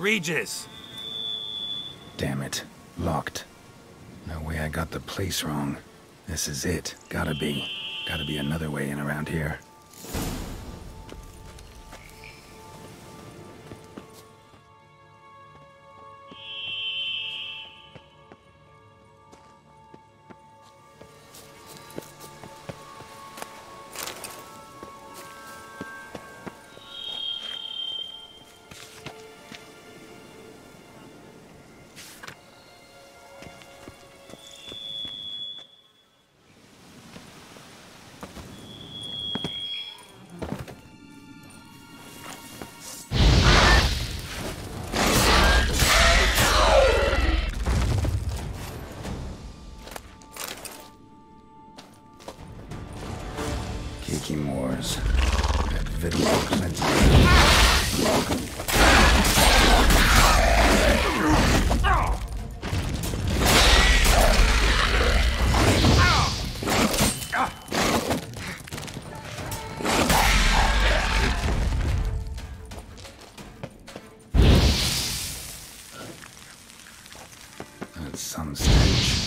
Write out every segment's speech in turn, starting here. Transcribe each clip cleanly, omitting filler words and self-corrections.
Regis! Damn it. Locked. No way I got the place wrong. This is it. Gotta be. Gotta be another way in around here. Moors. That victim cleansing. That's some stench.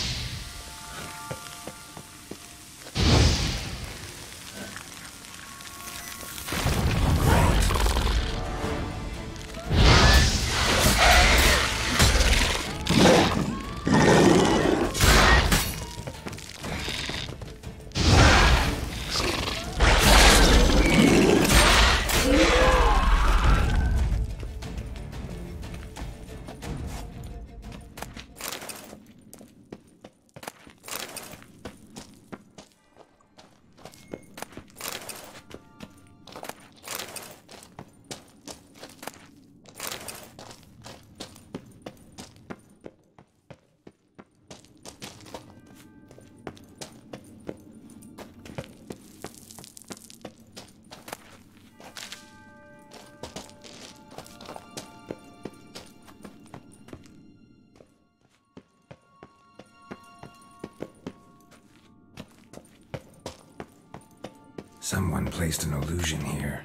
Someone placed an illusion here.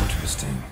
Interesting.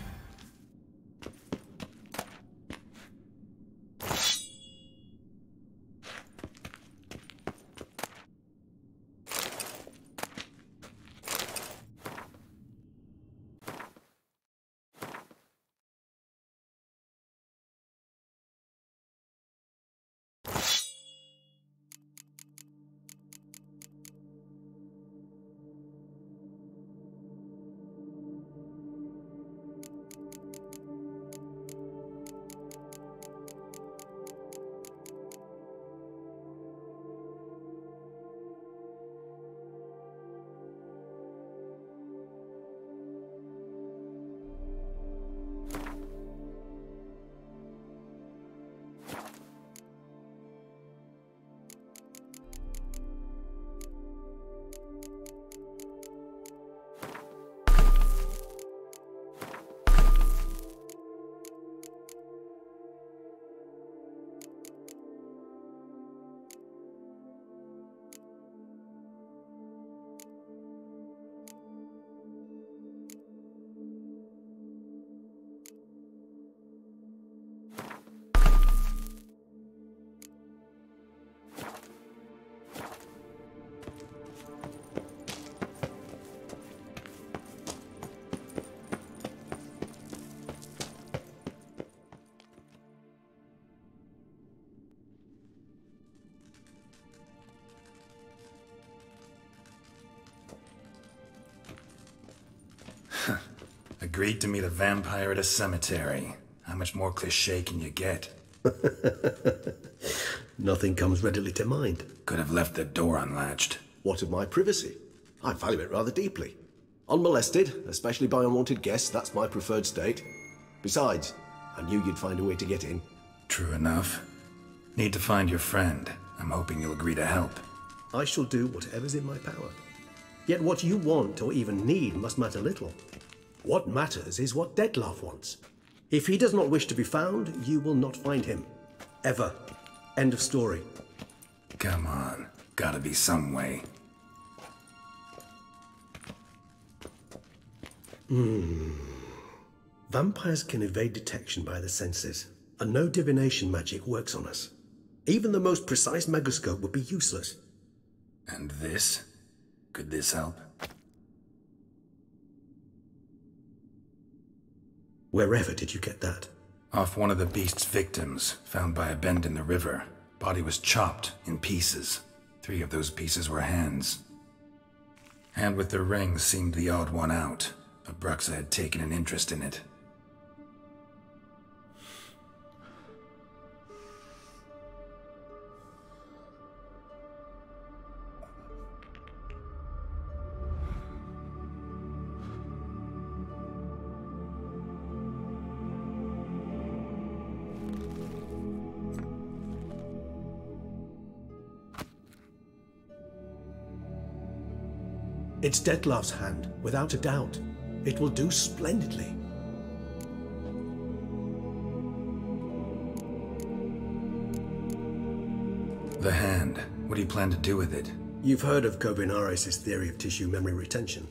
Agreed to meet a vampire at a cemetery. How much more cliché can you get? Nothing comes readily to mind. Could have left the door unlatched. What of my privacy? I value it rather deeply. Unmolested, especially by unwanted guests, that's my preferred state. Besides, I knew you'd find a way to get in. True enough. Need to find your friend. I'm hoping you'll agree to help. I shall do whatever's in my power. Yet what you want or even need must matter little. What matters is what Dettlaff wants. If he does not wish to be found, you will not find him. Ever. End of story. Come on. Gotta be some way. Vampires can evade detection by the senses, and no divination magic works on us. Even the most precise megascope would be useless. And this? Could this help? Wherever did you get that? Off one of the beast's victims, found by a bend in the river. Body was chopped in pieces. 3 of those pieces were hands. Hand with the ring seemed the odd one out. Abruxa had taken an interest in it. It's Detlef's hand, without a doubt. It will do splendidly. The hand. What do you plan to do with it? You've heard of Kovinaris' theory of tissue memory retention.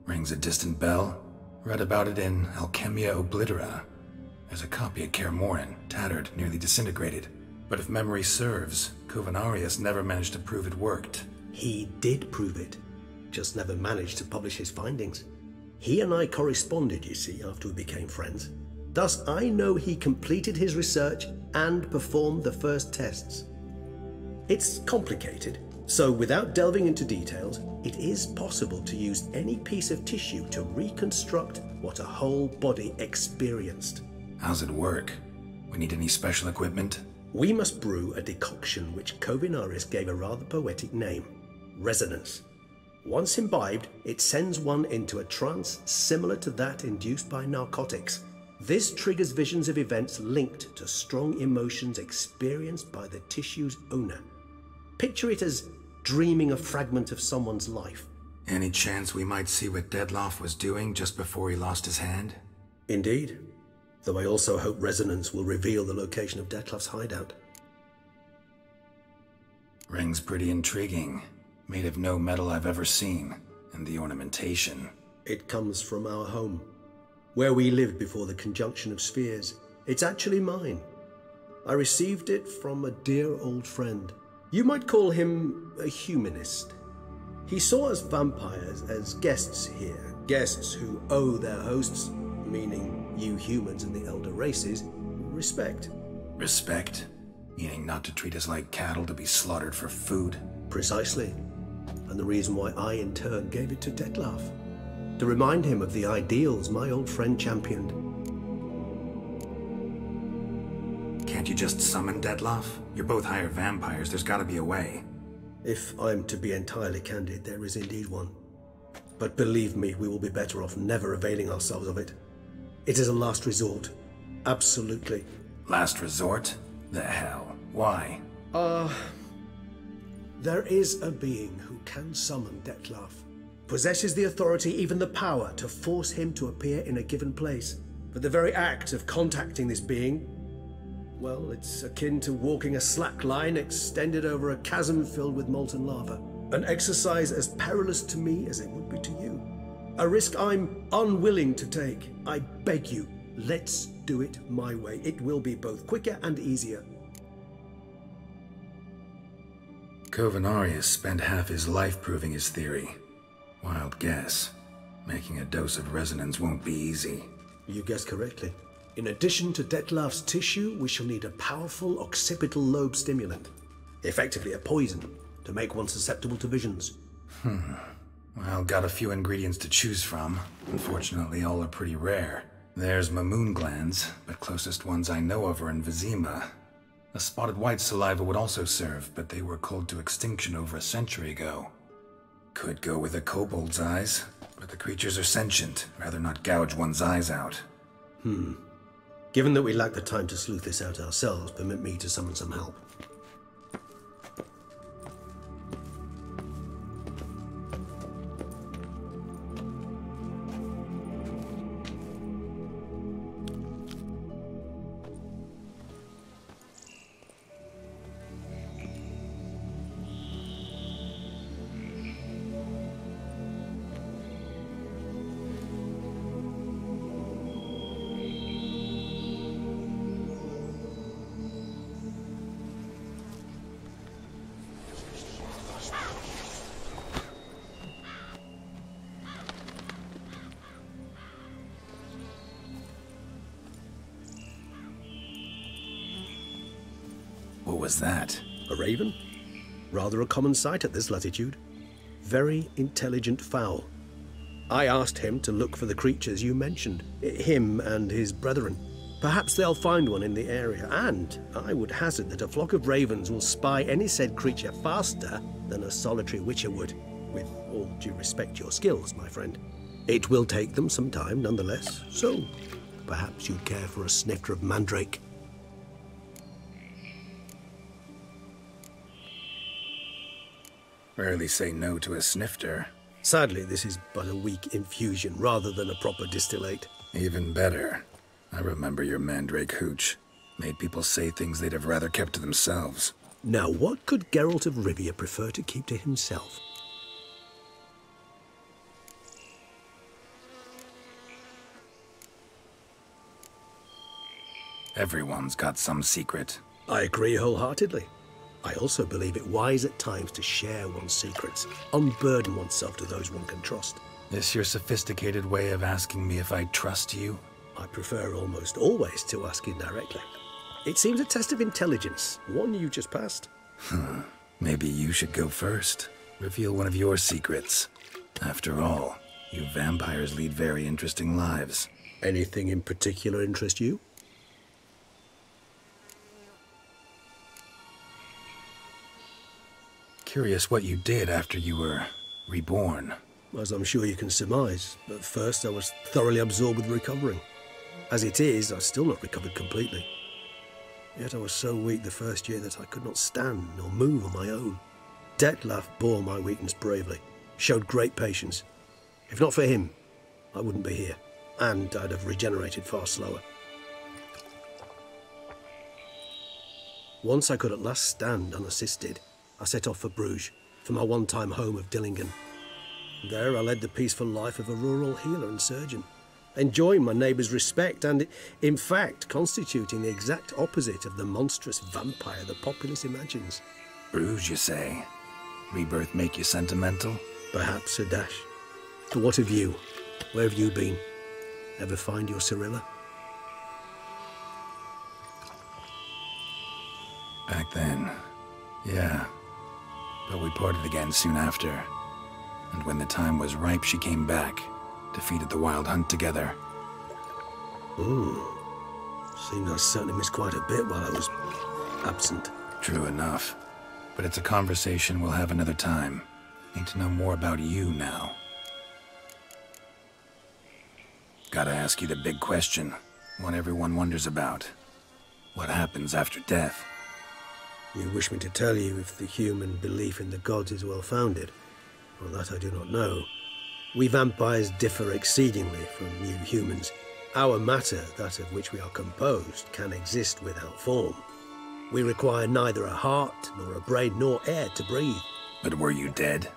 Rings a distant bell. Read about it in Alchemia Oblitera. There's a copy at Kaer Morhen, tattered, nearly disintegrated. But if memory serves, Kovinaris never managed to prove it worked. He did prove it, just never managed to publish his findings. He and I corresponded, you see, after we became friends. Thus, I know he completed his research and performed the first tests. It's complicated, so without delving into details, it is possible to use any piece of tissue to reconstruct what a whole body experienced. How's it work? We need any special equipment? We must brew a decoction which Kovinaris gave a rather poetic name, resonance. Once imbibed, it sends one into a trance similar to that induced by narcotics. This triggers visions of events linked to strong emotions experienced by the tissue's owner. Picture it as dreaming a fragment of someone's life. Any chance we might see what Detlef was doing just before he lost his hand? Indeed. Though I also hope resonance will reveal the location of Detlef's hideout. Ring's pretty intriguing. Made of no metal I've ever seen. And the ornamentation. It comes from our home, where we lived before the conjunction of spheres. It's actually mine. I received it from a dear old friend. You might call him a humanist. He saw us vampires as guests here, guests who owe their hosts, meaning you humans and the elder races, respect. Respect? Meaning not to treat us like cattle to be slaughtered for food? Precisely. And the reason why I, in turn, gave it to Detlef. To remind him of the ideals my old friend championed. Can't you just summon Detlef? You're both hired vampires, there's gotta be a way. If I'm to be entirely candid, there is indeed one. But believe me, we will be better off never availing ourselves of it. It is a last resort. Absolutely. Last resort? The hell? Why? There is a being who can summon Detlef. Possesses the authority, even the power, to force him to appear in a given place. But the very act of contacting this being, well, it's akin to walking a slack line extended over a chasm filled with molten lava. An exercise as perilous to me as it would be to you. A risk I'm unwilling to take. I beg you, let's do it my way. It will be both quicker and easier. Kovinaris spent half his life proving his theory. Wild guess. Making a dose of resonance won't be easy. You guessed correctly. In addition to Detlef's tissue, we shall need a powerful occipital lobe stimulant. Effectively a poison, to make one susceptible to visions. Well, got a few ingredients to choose from. Unfortunately, all are pretty rare. There's Mamoon glands, but closest ones I know of are in Vizima. A spotted white saliva would also serve, but they were cold to extinction over a century ago. Could go with a kobold's eyes, but the creatures are sentient. Rather not gouge one's eyes out. Given that we lack the time to sleuth this out ourselves, permit me to summon some help. was that? A raven? Rather a common sight at this latitude. Very intelligent fowl. I asked him to look for the creatures you mentioned, him and his brethren. Perhaps they'll find one in the area, and I would hazard that a flock of ravens will spy any said creature faster than a solitary witcher would, with all due respect to your skills, my friend. It will take them some time, nonetheless, so perhaps you'd care for a snifter of mandrake. Rarely say no to a snifter. Sadly, this is but a weak infusion rather than a proper distillate. Even better. I remember your mandrake hooch. Made people say things they'd have rather kept to themselves. Now, what could Geralt of Rivia prefer to keep to himself? Everyone's got some secret. I agree wholeheartedly. I also believe it wise at times to share one's secrets, unburden oneself to those one can trust. This your sophisticated way of asking me if I trust you? I prefer almost always to ask indirectly. It seems a test of intelligence, one you just passed. Maybe you should go first. Reveal one of your secrets. After all, you vampires lead very interesting lives. Anything in particular interest you? Curious what you did after you were reborn. As I'm sure you can surmise, at first I was thoroughly absorbed with recovering. As it is, I've still not recovered completely. Yet I was so weak the first year that I could not stand nor move on my own. Detlef bore my weakness bravely, showed great patience. If not for him, I wouldn't be here, and I'd have regenerated far slower. Once I could at last stand unassisted, I set off for Bruges, for my one-time home of Dillingen. There I led the peaceful life of a rural healer and surgeon, enjoying my neighbours' respect and, in fact, constituting the exact opposite of the monstrous vampire the populace imagines. Bruges, you say? Rebirth make you sentimental? Perhaps a dash. But what of you? Where have you been? Ever find your Cyrilla? Back then, yeah. But we parted again soon after. And when the time was ripe, she came back. Defeated the Wild Hunt together. Seems I certainly missed quite a bit while I was absent. True enough. But it's a conversation we'll have another time. Need to know more about you now. Gotta ask you the big question. One everyone wonders about. What happens after death? You wish me to tell you if the human belief in the gods is well-founded? Well, that I do not know. We vampires differ exceedingly from you humans. Our matter, that of which we are composed, can exist without form. We require neither a heart, nor a brain, nor air to breathe. But were you dead?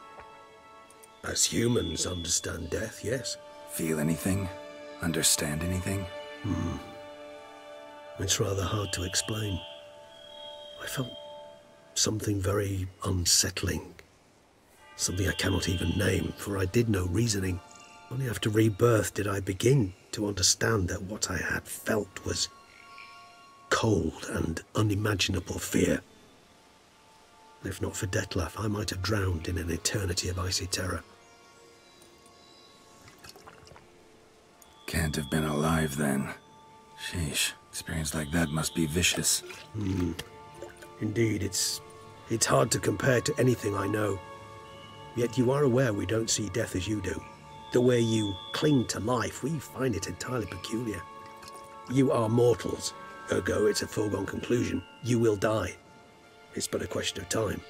As humans understand death, yes. Feel anything? Understand anything? It's rather hard to explain. I felt something very unsettling. Something I cannot even name, for I did no reasoning. Only after rebirth did I begin to understand that what I had felt was cold and unimaginable fear. If not for Detlef, I might have drowned in an eternity of icy terror. Can't have been alive then. Sheesh, experience like that must be vicious. Indeed, it's hard to compare to anything I know. Yet you are aware we don't see death as you do. The way you cling to life, we find it entirely peculiar. You are mortals, ergo it's a foregone conclusion. You will die. It's but a question of time.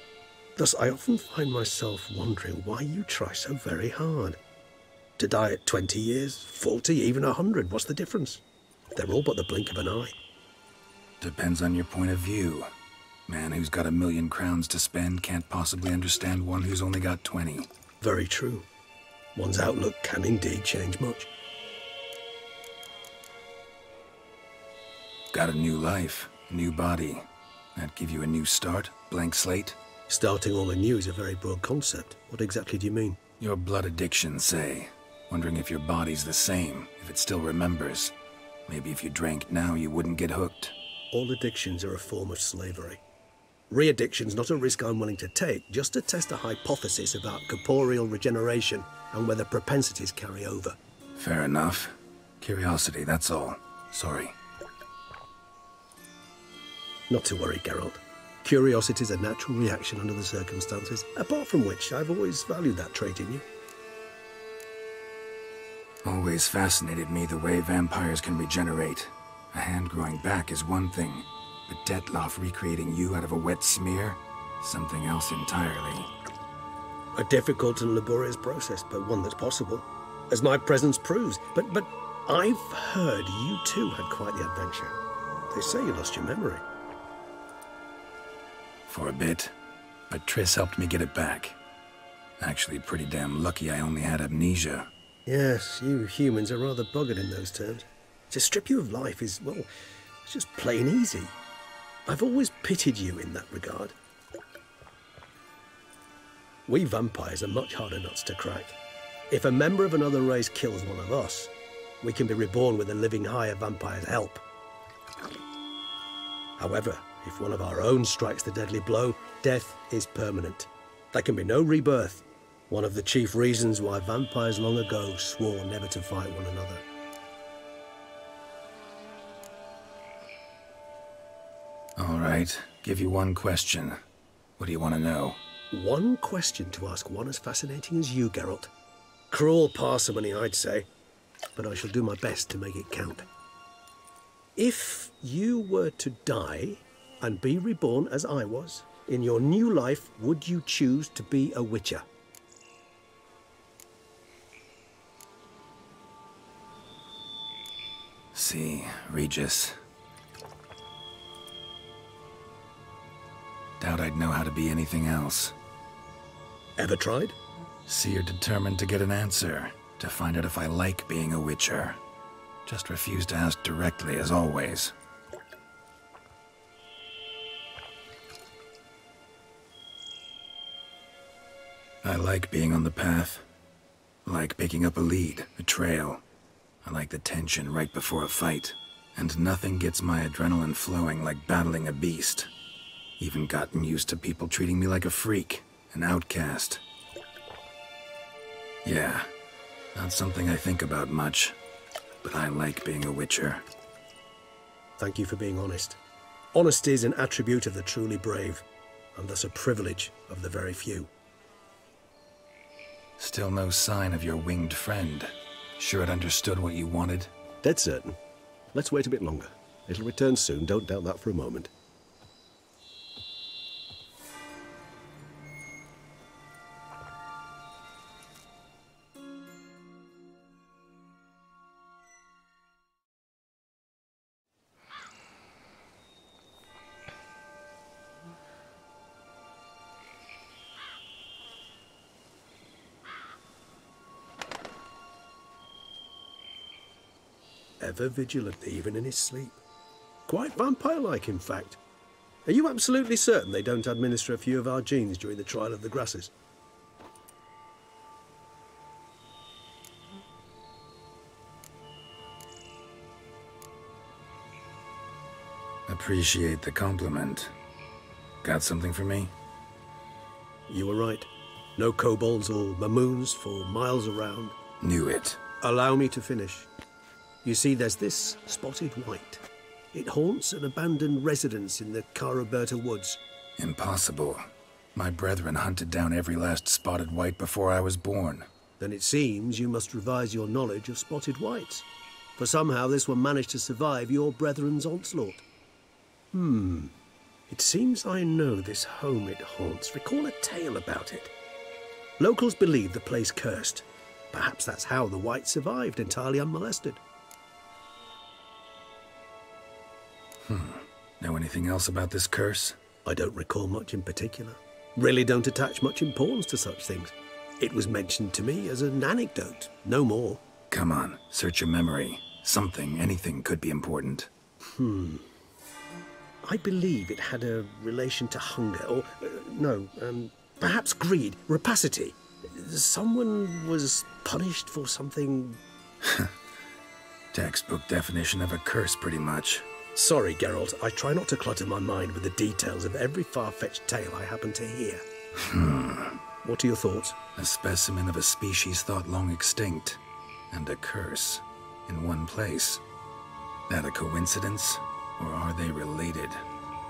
Thus, I often find myself wondering why you try so very hard. To die at 20 years, 40, even 100, what's the difference? They're all but the blink of an eye. Depends on your point of view. Man who's got 1,000,000 crowns to spend can't possibly understand one who's only got 20. Very true. One's outlook can indeed change much. Got a new life, new body. That give you a new start, blank slate? Starting all anew is a very broad concept. What exactly do you mean? Your blood addiction, say. Wondering if your body's the same, if it still remembers. Maybe if you drank now, you wouldn't get hooked. All addictions are a form of slavery. Re-addiction's not a risk I'm willing to take, just to test a hypothesis about corporeal regeneration and whether propensities carry over. Fair enough. Curiosity, that's all. Sorry. Not to worry, Geralt. Curiosity's a natural reaction under the circumstances, apart from which I've always valued that trait in you. Always fascinated me the way vampires can regenerate. A hand growing back is one thing, but Detloff recreating you out of a wet smear? Something else entirely. A difficult and laborious process, but one that's possible, as my presence proves. But I've heard you too had quite the adventure. They say you lost your memory. For a bit, but Triss helped me get it back. Actually, pretty damn lucky I only had amnesia. Yes, you humans are rather buggered in those terms. To strip you of life is, well, it's just plain easy. I've always pitied you in that regard. We vampires are much harder nuts to crack. If a member of another race kills one of us, we can be reborn with a living higher vampire's help. However, if one of our own strikes the deadly blow, death is permanent. There can be no rebirth. One of the chief reasons why vampires long ago swore never to fight one another. All right, give you one question. What do you want to know? One question to ask one as fascinating as you, Geralt. Cruel parsimony, I'd say, but I shall do my best to make it count. If you were to die and be reborn as I was, in your new life, would you choose to be a witcher? See, Regis. Doubt I'd know how to be anything else. Ever tried? See, you're determined to get an answer, to find out if I like being a witcher. Just refuse to ask directly, as always. I like being on the path. I like picking up a lead, a trail. I like the tension right before a fight. And nothing gets my adrenaline flowing like battling a beast. Even gotten used to people treating me like a freak, an outcast. Yeah, not something I think about much, but I like being a witcher. Thank you for being honest. Honesty is an attribute of the truly brave, and thus a privilege of the very few. Still no sign of your winged friend. Sure it understood what you wanted? Dead certain. Let's wait a bit longer. It'll return soon, don't doubt that for a moment. Ever vigilant, even in his sleep. Quite vampire-like, in fact. Are you absolutely certain they don't administer a few of our genes during the trial of the grasses? Appreciate the compliment. Got something for me? You were right. No kobolds or mamoons for miles around. Knew it. Allow me to finish. You see, there's this spotted white. It haunts an abandoned residence in the Caraberta woods. Impossible. My brethren hunted down every last spotted white before I was born. Then it seems you must revise your knowledge of spotted whites. For somehow this one managed to survive your brethren's onslaught. It seems I know this home it haunts. Recall a tale about it. Locals believe the place cursed. Perhaps that's how the white survived entirely unmolested. Know anything else about this curse? I don't recall much in particular. Really don't attach much importance to such things. It was mentioned to me as an anecdote, no more. Come on, search your memory. Something, anything could be important. I believe it had a relation to hunger, or, perhaps greed, rapacity. Someone was punished for something... Textbook definition of a curse, pretty much. Sorry, Geralt, I try not to clutter my mind with the details of every far-fetched tale I happen to hear. What are your thoughts? A specimen of a species thought long extinct, and a curse, in one place. That a coincidence, or are they related?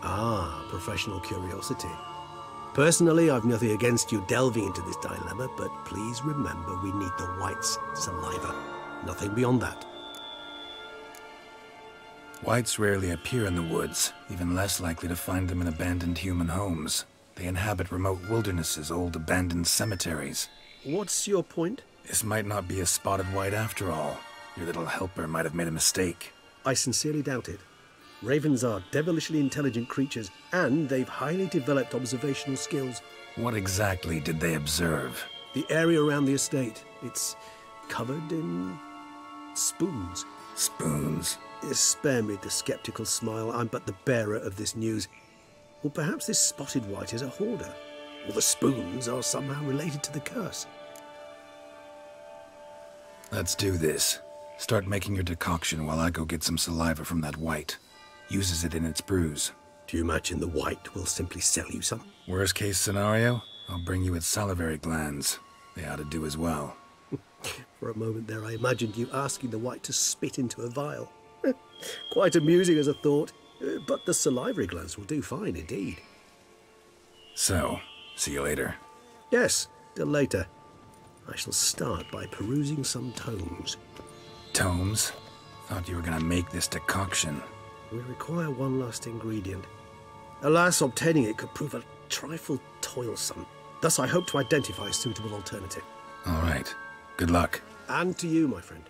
Ah, professional curiosity. Personally, I've nothing against you delving into this dilemma, but please remember we need the White's saliva. Nothing beyond that. Whites rarely appear in the woods, even less likely to find them in abandoned human homes. They inhabit remote wildernesses, old abandoned cemeteries. What's your point? This might not be a spotted white after all. Your little helper might have made a mistake. I sincerely doubt it. Ravens are devilishly intelligent creatures, and they've highly developed observational skills. What exactly did they observe? The area around the estate. It's covered in spoons. Spoons? Spare me the skeptical smile. I'm but the bearer of this news. Or perhaps this spotted white is a hoarder. Or the spoons are somehow related to the curse. Let's do this. Start making your decoction while I go get some saliva from that white. Uses it in its brews. Do you imagine the white will simply sell you some? Worst case scenario, I'll bring you its salivary glands. They ought to do as well. For a moment there I imagined you asking the white to spit into a vial. Quite amusing as a thought, but the salivary glands will do fine indeed. So, see you later. Yes, till later. I shall start by perusing some tomes. Tomes? Thought you were gonna make this decoction. We require one last ingredient. Alas, obtaining it could prove a trifle toilsome. Thus I hope to identify a suitable alternative. All right. Good luck. And to you, my friend.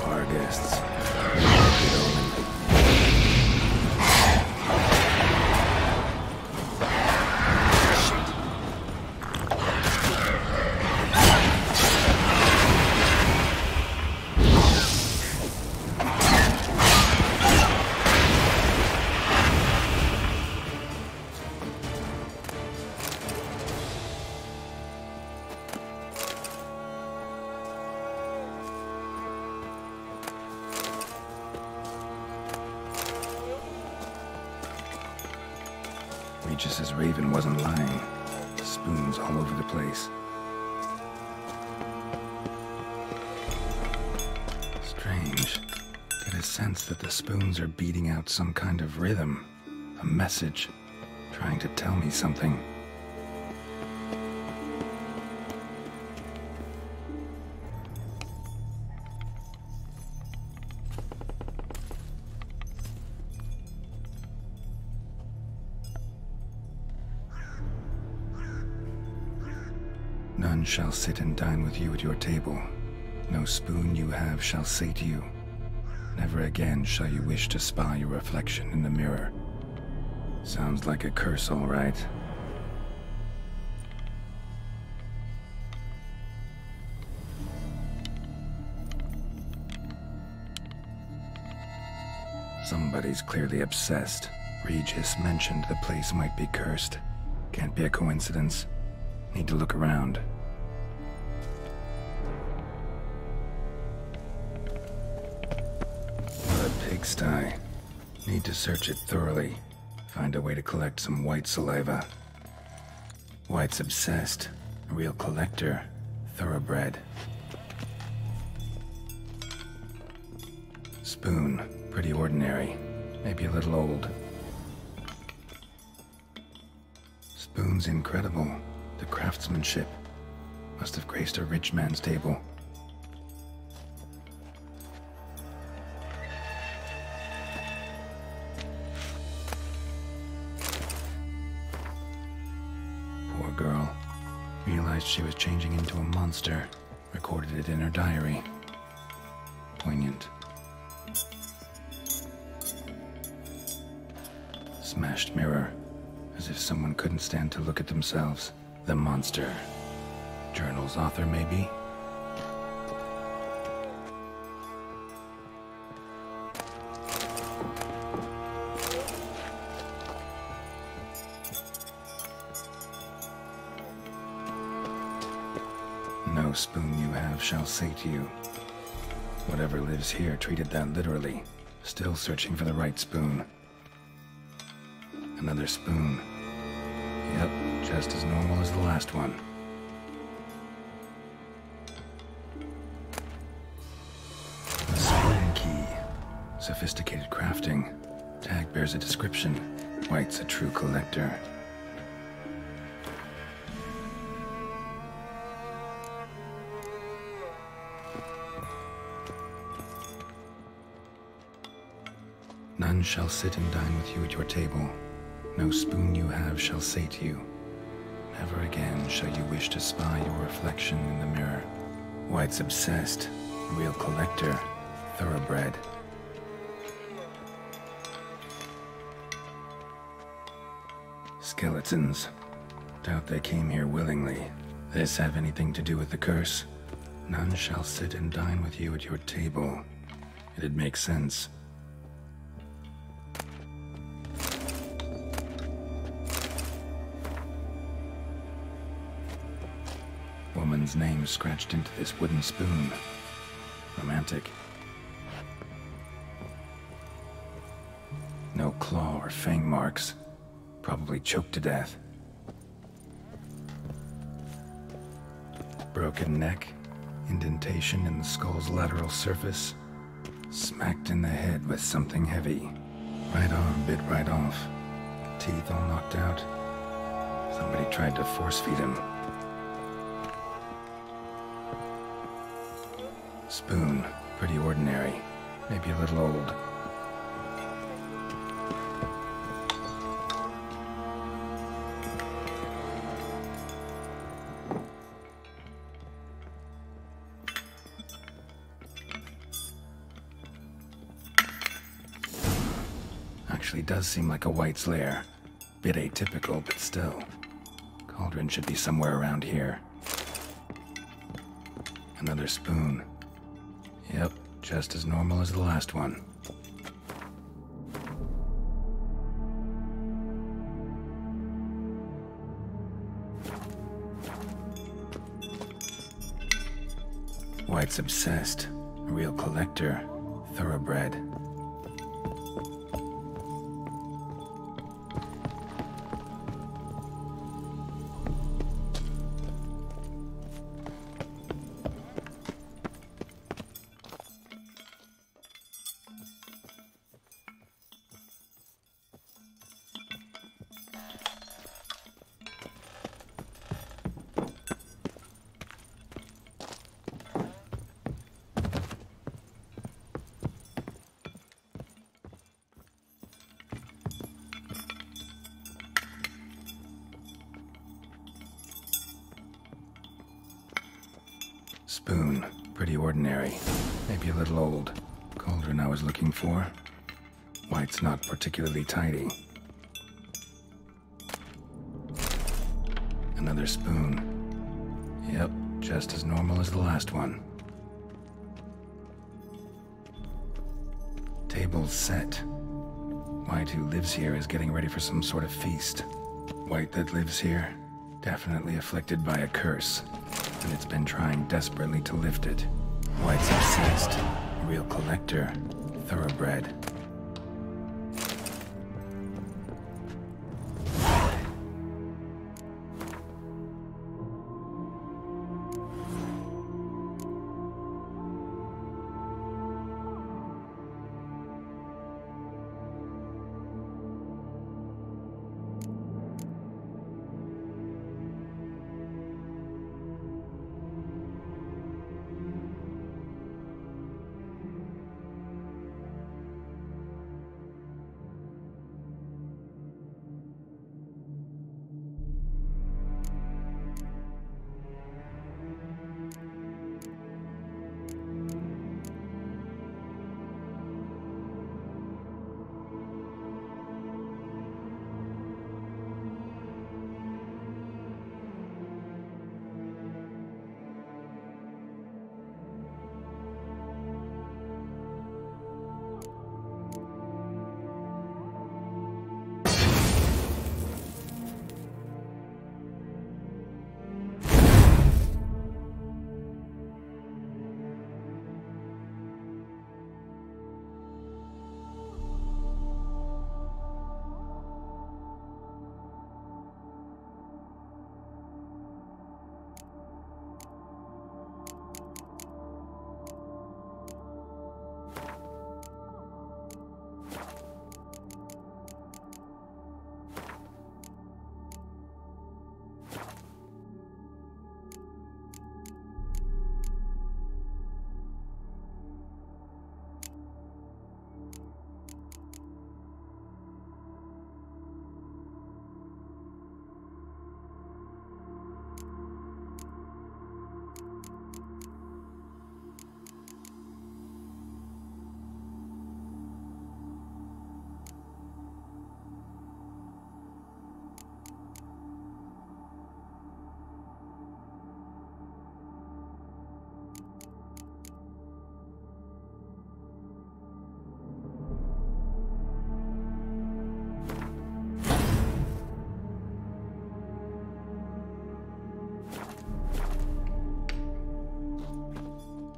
Our guests. Regis' raven wasn't lying. Spoons all over the place. Strange. Get a sense that the spoons are beating out some kind of rhythm. A message. Trying to tell me something. None shall sit and dine with you at your table. No spoon you have shall sate you. Never again shall you wish to spy your reflection in the mirror. Sounds like a curse, all right. Somebody's clearly obsessed. Regis mentioned the place might be cursed. Can't be a coincidence. Need to look around. What a pigsty. Need to search it thoroughly. Find a way to collect some white saliva. White's obsessed. A real collector. Thoroughbred. Spoon. Pretty ordinary. Maybe a little old. Spoon's incredible. The craftsmanship. Must have graced a rich man's table. Poor girl. Realized she was changing into a monster. Recorded it in her diary. Poignant. Smashed mirror. As if someone couldn't stand to look at themselves. The monster. Journal's author, maybe? No spoon you have shall sate you. Whatever lives here treated that literally. Still searching for the right spoon. Another spoon. Yep, just as normal as the last one. A spoon key. Sophisticated crafting. Tag bears a description. White's a true collector. None shall sit and dine with you at your table. No spoon you have shall sate you. Never again shall you wish to spy your reflection in the mirror. White's obsessed. Real collector. Thoroughbred. Skeletons. Doubt they came here willingly. This have anything to do with the curse? None shall sit and dine with you at your table. It'd make sense. Woman's name scratched into this wooden spoon. Romantic. No claw or fang marks. Probably choked to death. Broken neck. Indentation in the skull's lateral surface. Smacked in the head with something heavy. Right arm bit right off. Teeth all knocked out. Somebody tried to force feed him. Spoon, pretty ordinary, maybe a little old. Actually does seem like a White's lair. Bit atypical, but still. Cauldron should be somewhere around here. Another spoon. Yep, just as normal as the last one. White's obsessed. A real collector. Thoroughbred. spoon. Pretty ordinary. Maybe a little old. Cauldron I was looking for. White's not particularly tidy. Another spoon. Yep, just as normal as the last one. Table's set. White who lives here is getting ready for some sort of feast. White that lives here, definitely afflicted by a curse, and it's been trying desperately to lift it. White's obsessed. Real collector. Thoroughbred.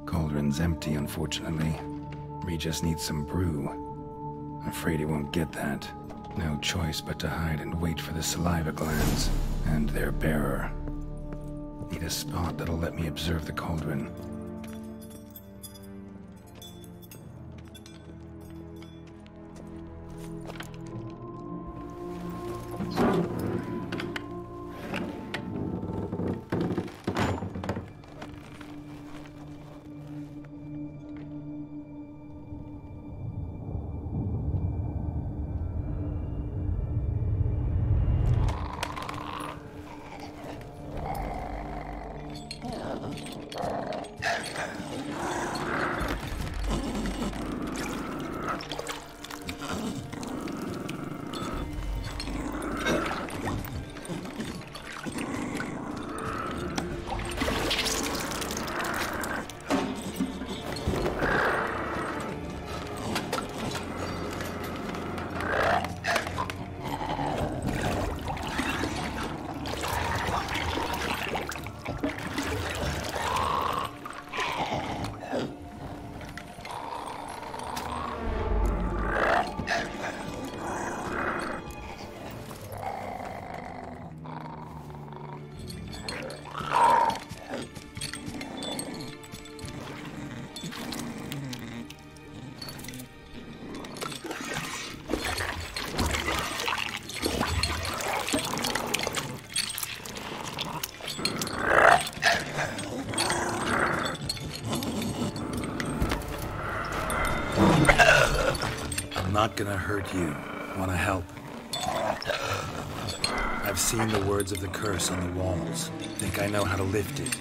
Cauldron's empty, unfortunately. Regis needs some brew. Afraid he won't get that. No choice but to hide and wait for the saliva glands and their bearer. Need a spot that'll let me observe the cauldron. Not gonna hurt you. Wanna help? I've seen the words of the curse on the walls. Think I know how to lift it.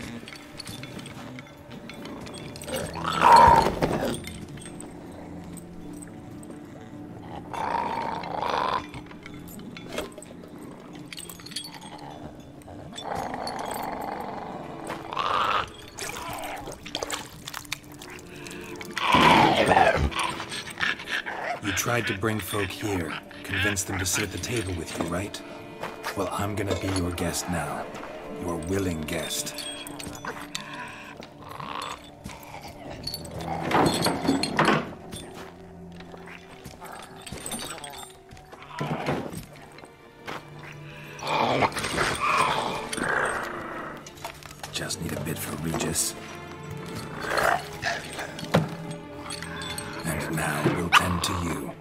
You tried to bring folk here, convince them to sit at the table with you, right? Well, I'm gonna be your guest now. Your willing guest. Just need a bit for Regis. And now we'll tend to you.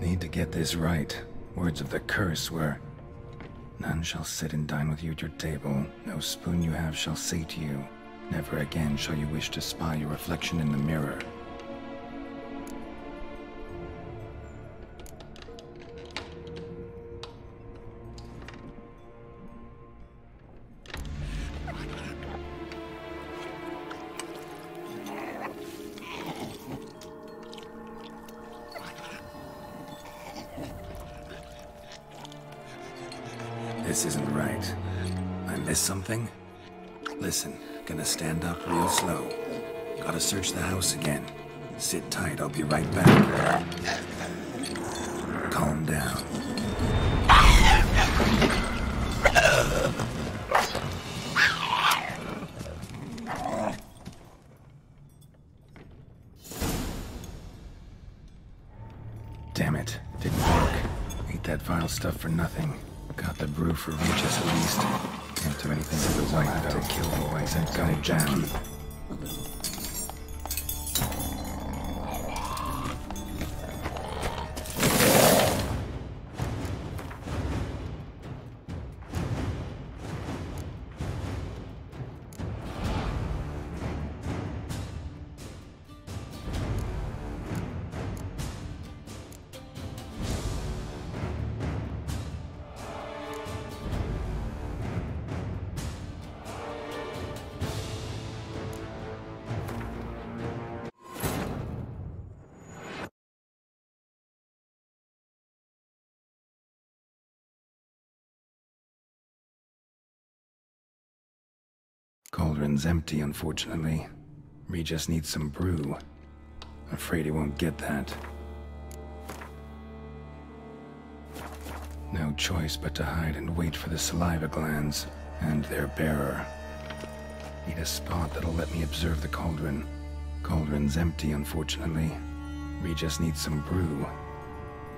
Need to get this right. Words of the curse were, "None shall sit and dine with you at your table. No spoon you have shall say to you. Never again shall you wish to spy your reflection in the mirror." This isn't right. I missed something? Listen, gonna stand up real slow. Gotta search the house again. Sit tight, I'll be right back. Calm down. Damn it, didn't work. Ate that vile stuff for nothing. Got the brew for Regis at least. Can't do anything with the white though. To kill the white and gun it down. Cauldron's empty, unfortunately. Regis needs some brew. Afraid he won't get that. No choice but to hide and wait for the saliva glands and their bearer. Need a spot that'll let me observe the cauldron. Cauldron's empty, unfortunately. Regis needs some brew.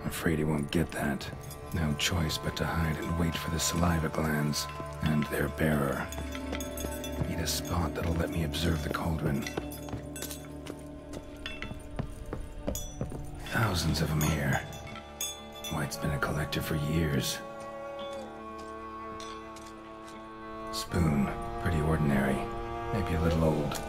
Afraid he won't get that. No choice but to hide and wait for the saliva glands and their bearer. Need a spot that'll let me observe the cauldron. Thousands of them here. White's been a collector for years. Spoon, pretty ordinary. Maybe a little old.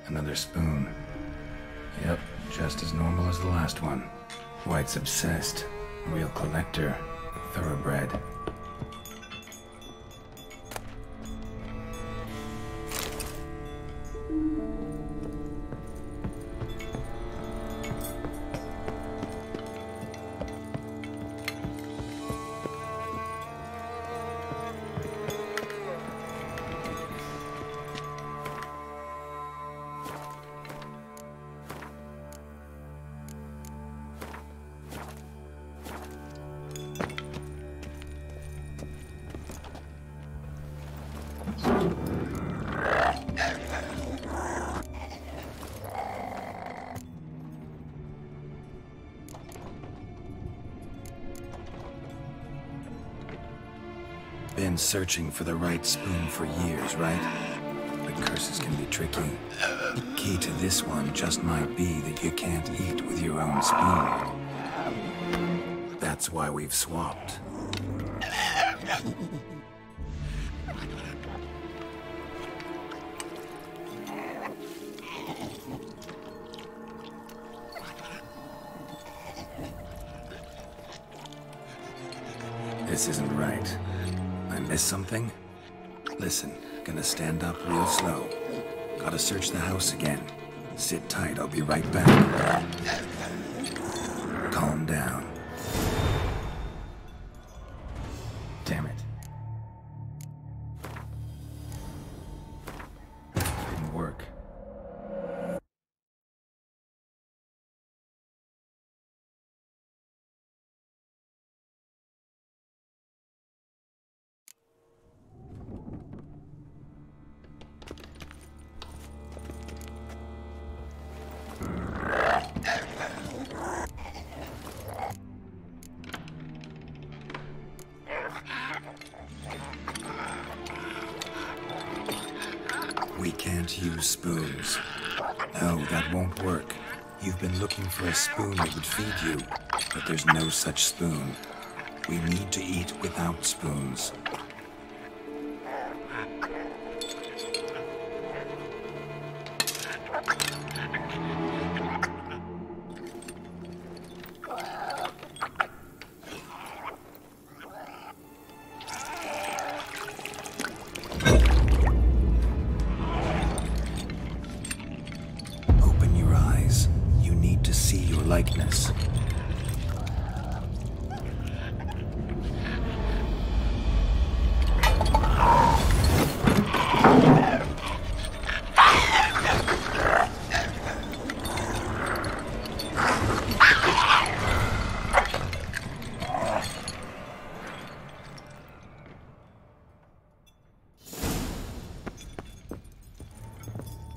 Another spoon. Yep, just as normal as the last one. White's obsessed. Real collector. Thoroughbred. Been searching for the right spoon for years, right? But curses can be tricky. Key to this one just might be that you can't eat with your your own spoon. That's why we've swapped. This isn't right. I missed something? Listen, gonna stand up real slow. Gotta search the house again. Sit tight, I'll be right back. Calm down. Damn it. Didn't work. We can't use spoons. No, that won't work. You've been looking for a spoon that would feed you, but there's no such spoon. We need to eat without spoons. Likeness.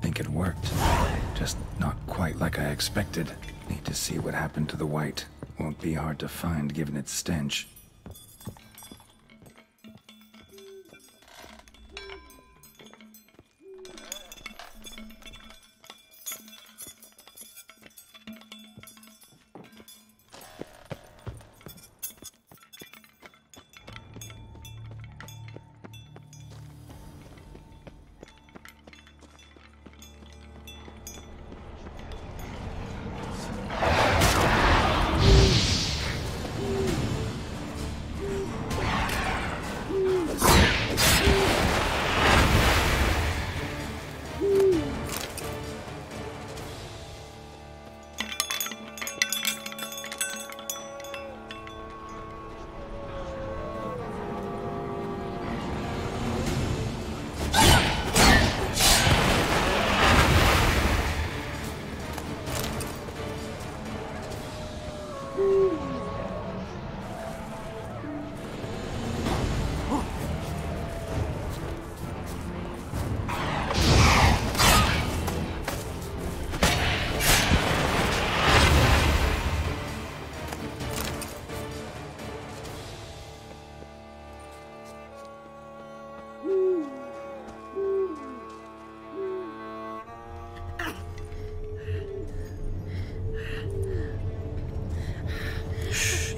Think it worked. Just not quite like I expected. Need to see what happened to the white. Won't be hard to find given its stench.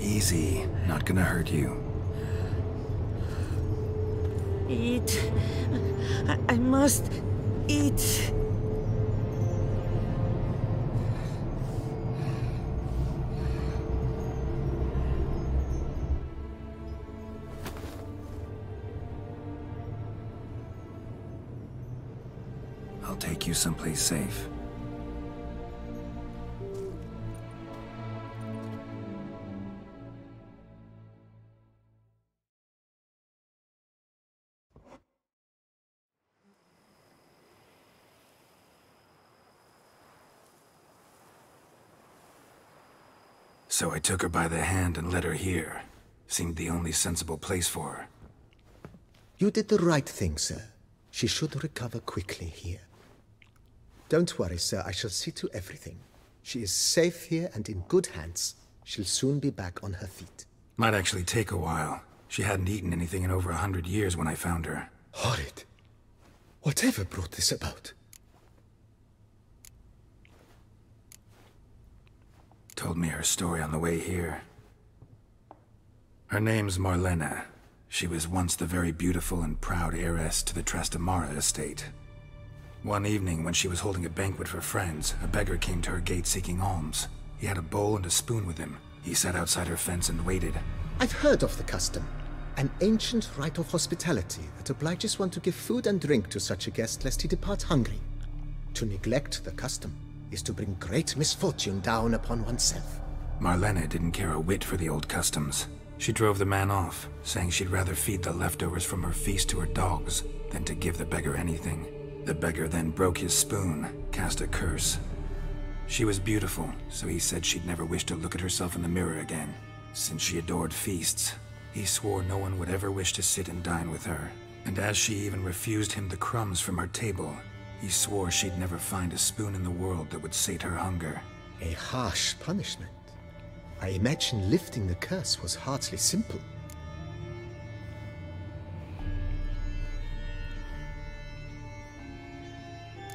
Easy, not gonna hurt you. Eat. I must eat. I'll take you someplace safe. So I took her by the hand and led her here. Seemed the only sensible place for her. You did the right thing, sir. She should recover quickly here. Don't worry, sir. I shall see to everything. She is safe here and in good hands. She'll soon be back on her feet. Might actually take a while. She hadn't eaten anything in over 100 years when I found her. Horrid. Whatever brought this about? told me her story on the way here. Her name's Marlena. She was once the very beautiful and proud heiress to the Trastamara estate. One evening, when she was holding a banquet for friends, a beggar came to her gate seeking alms. He had a bowl and a spoon with him. He sat outside her fence and waited. I've heard of the custom. An ancient rite of hospitality that obliges one to give food and drink to such a guest lest he depart hungry. To neglect the custom is to bring great misfortune down upon oneself. Marlena didn't care a whit for the old customs. She drove the man off, saying she'd rather feed the leftovers from her feast to her dogs than to give the beggar anything. The beggar then broke his spoon, cast a curse. She was beautiful, so he said she'd never wish to look at herself in the mirror again. Since she adored feasts, he swore no one would ever wish to sit and dine with her. And as she even refused him the crumbs from her table, he swore she'd never find a spoon in the world that would sate her hunger. A harsh punishment. I imagine lifting the curse was hardly simple.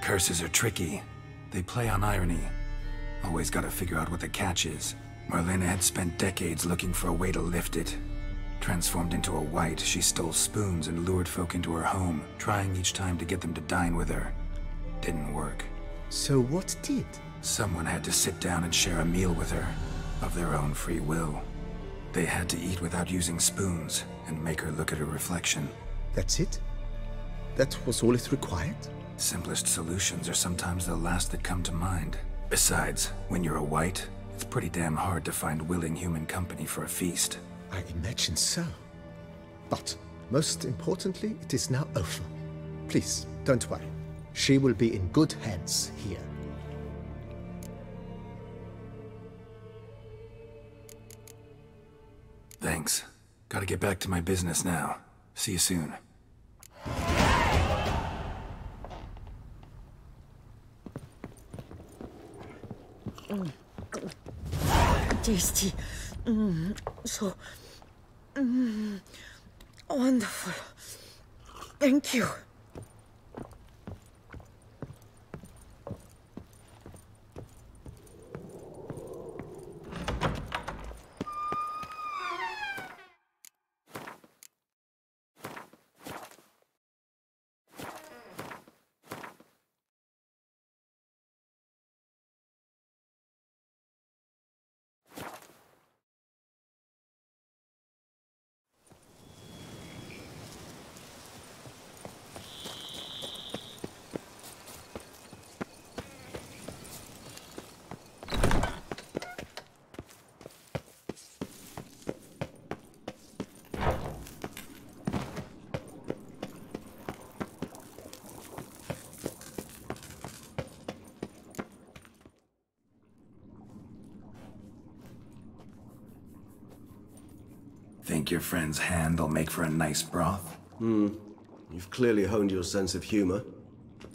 Curses are tricky. They play on irony. Always gotta figure out what the catch is. Marlena had spent decades looking for a way to lift it. Transformed into a wight, she stole spoons and lured folk into her home, trying each time to get them to dine with her. Didn't work. So what did? Someone had to sit down and share a meal with her, of their own free will. They had to eat without using spoons, and make her look at her reflection. That's it? That was all it required? Simplest solutions are sometimes the last that come to mind. Besides, when you're a wight, it's pretty damn hard to find willing human company for a feast. I imagine so. But, most importantly, it is now over. Please, don't worry. She will be in good hands here. Thanks. Gotta get back to my business now. See you soon. Tasty. So wonderful. Thank you. Think your friend's hand will make for a nice broth? You've clearly honed your sense of humor.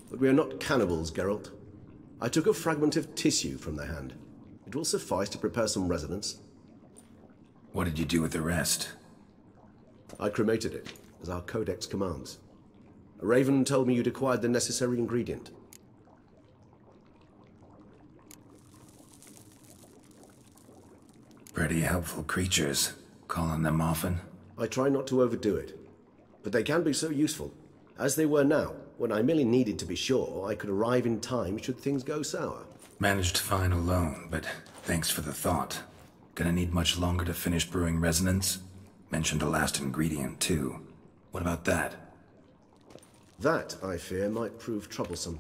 But we are not cannibals, Geralt. I took a fragment of tissue from their hand. It will suffice to prepare some resonance. What did you do with the rest? I cremated it, as our codex commands. A raven told me you'd acquired the necessary ingredient. Pretty helpful creatures. Call on them often? I try not to overdo it. But they can be so useful. As they were now, when I merely needed to be sure I could arrive in time should things go sour. Managed fine alone, but thanks for the thought. Gonna need much longer to finish brewing resonance? Mentioned a last ingredient, too. What about that? That, I fear, might prove troublesome.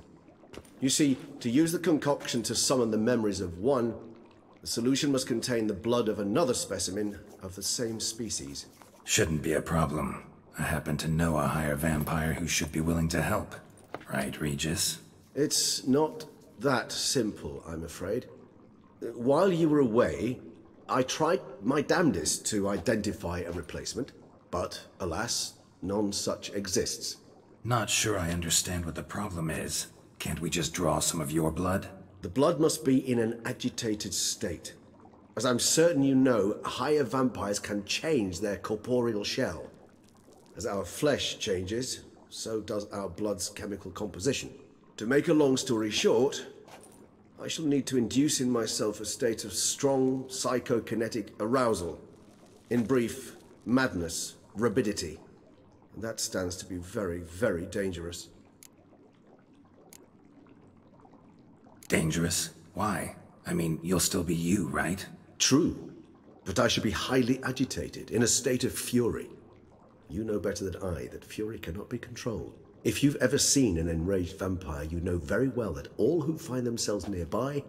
You see, to use the concoction to summon the memories of one, the solution must contain the blood of another specimen of the same species. Shouldn't be a problem. I happen to know a higher vampire who should be willing to help. Right, Regis? It's not that simple, I'm afraid. While you were away, I tried my damnedest to identify a replacement, but alas, none such exists. Not sure I understand what the problem is. Can't we just draw some of your blood? The blood must be in an agitated state. As I'm certain you know, higher vampires can change their corporeal shell. As our flesh changes, so does our blood's chemical composition. To make a long story short, I shall need to induce in myself a state of strong psychokinetic arousal. In brief, madness, rabidity. And that stands to be very, very dangerous. Dangerous? Why? I mean, you'll still be you, right? True, but I should be highly agitated, in a state of fury. You know better than I that fury cannot be controlled. If you've ever seen an enraged vampire, you know very well that all who find themselves nearby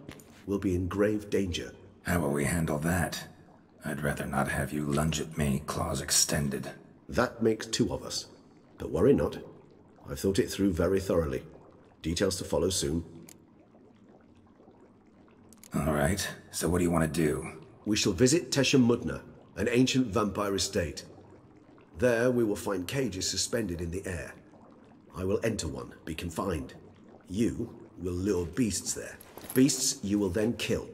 will be in grave danger. How will we handle that? I'd rather not have you lunge at me, claws extended. That makes two of us. But worry not. I've thought it through very thoroughly. Details to follow soon. All right, so what do you want to do? We shall visit Teshem Mudna, an ancient vampire estate. There we will find cages suspended in the air. I will enter one, be confined. You will lure beasts there. Beasts you will then kill.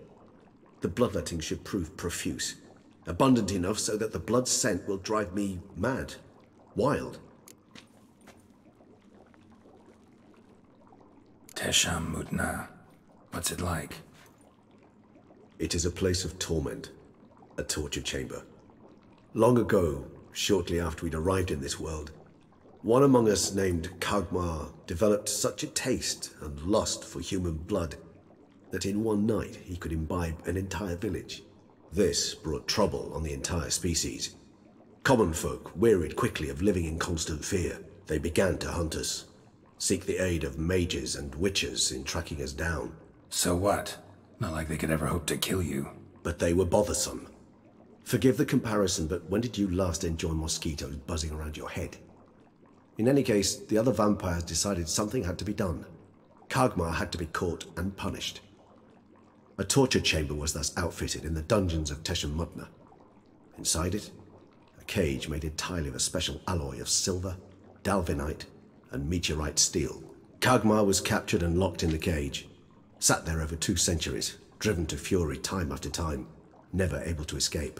The bloodletting should prove profuse. Abundant enough so that the blood scent will drive me mad. Wild. Teshem Mudna. What's it like? It is a place of torment. A torture chamber. Long ago, shortly after we'd arrived in this world, one among us named Kagmar developed such a taste and lust for human blood that in one night he could imbibe an entire village. This brought trouble on the entire species. Common folk wearied quickly of living in constant fear. They began to hunt us, seek the aid of mages and witches in tracking us down. So what? Not like they could ever hope to kill you. But they were bothersome. Forgive the comparison, but when did you last enjoy mosquitoes buzzing around your head? In any case, the other vampires decided something had to be done. Kagmar had to be caught and punished. A torture chamber was thus outfitted in the dungeons of Teshem Mudna. Inside it, a cage made entirely of a special alloy of silver, dalvinite, and meteorite steel. Kagmar was captured and locked in the cage. Sat there over 2 centuries, driven to fury time after time, never able to escape.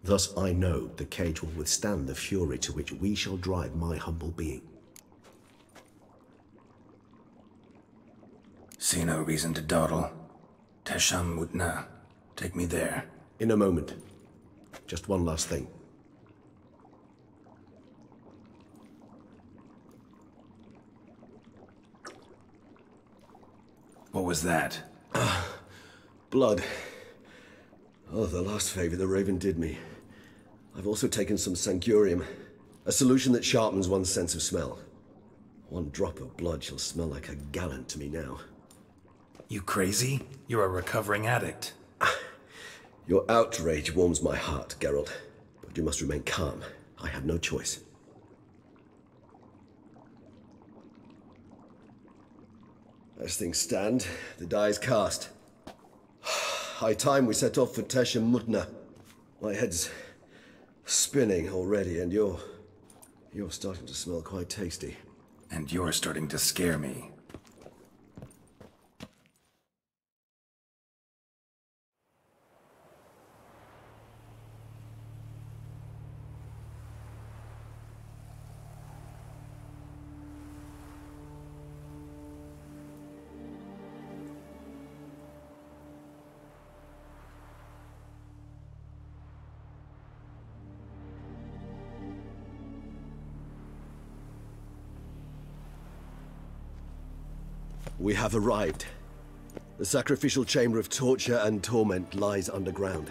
Thus I know the cage will withstand the fury to which we shall drive my humble being. See no reason to dawdle. Teshem Mudna. Take me there. In a moment. Just one last thing. What was that? Blood. Oh, the last favor the Raven did me. I've also taken some Sangurium, a solution that sharpens one's sense of smell. One drop of blood shall smell like a gallon to me now. You crazy? You're a recovering addict. Your outrage warms my heart, Geralt. But you must remain calm. I have no choice. As things stand, the die is cast. High time we set off for Teshem Mudna. My head's spinning already, and you're starting to smell quite tasty. And you're starting to scare me. We have arrived. The sacrificial chamber of torture and torment lies underground.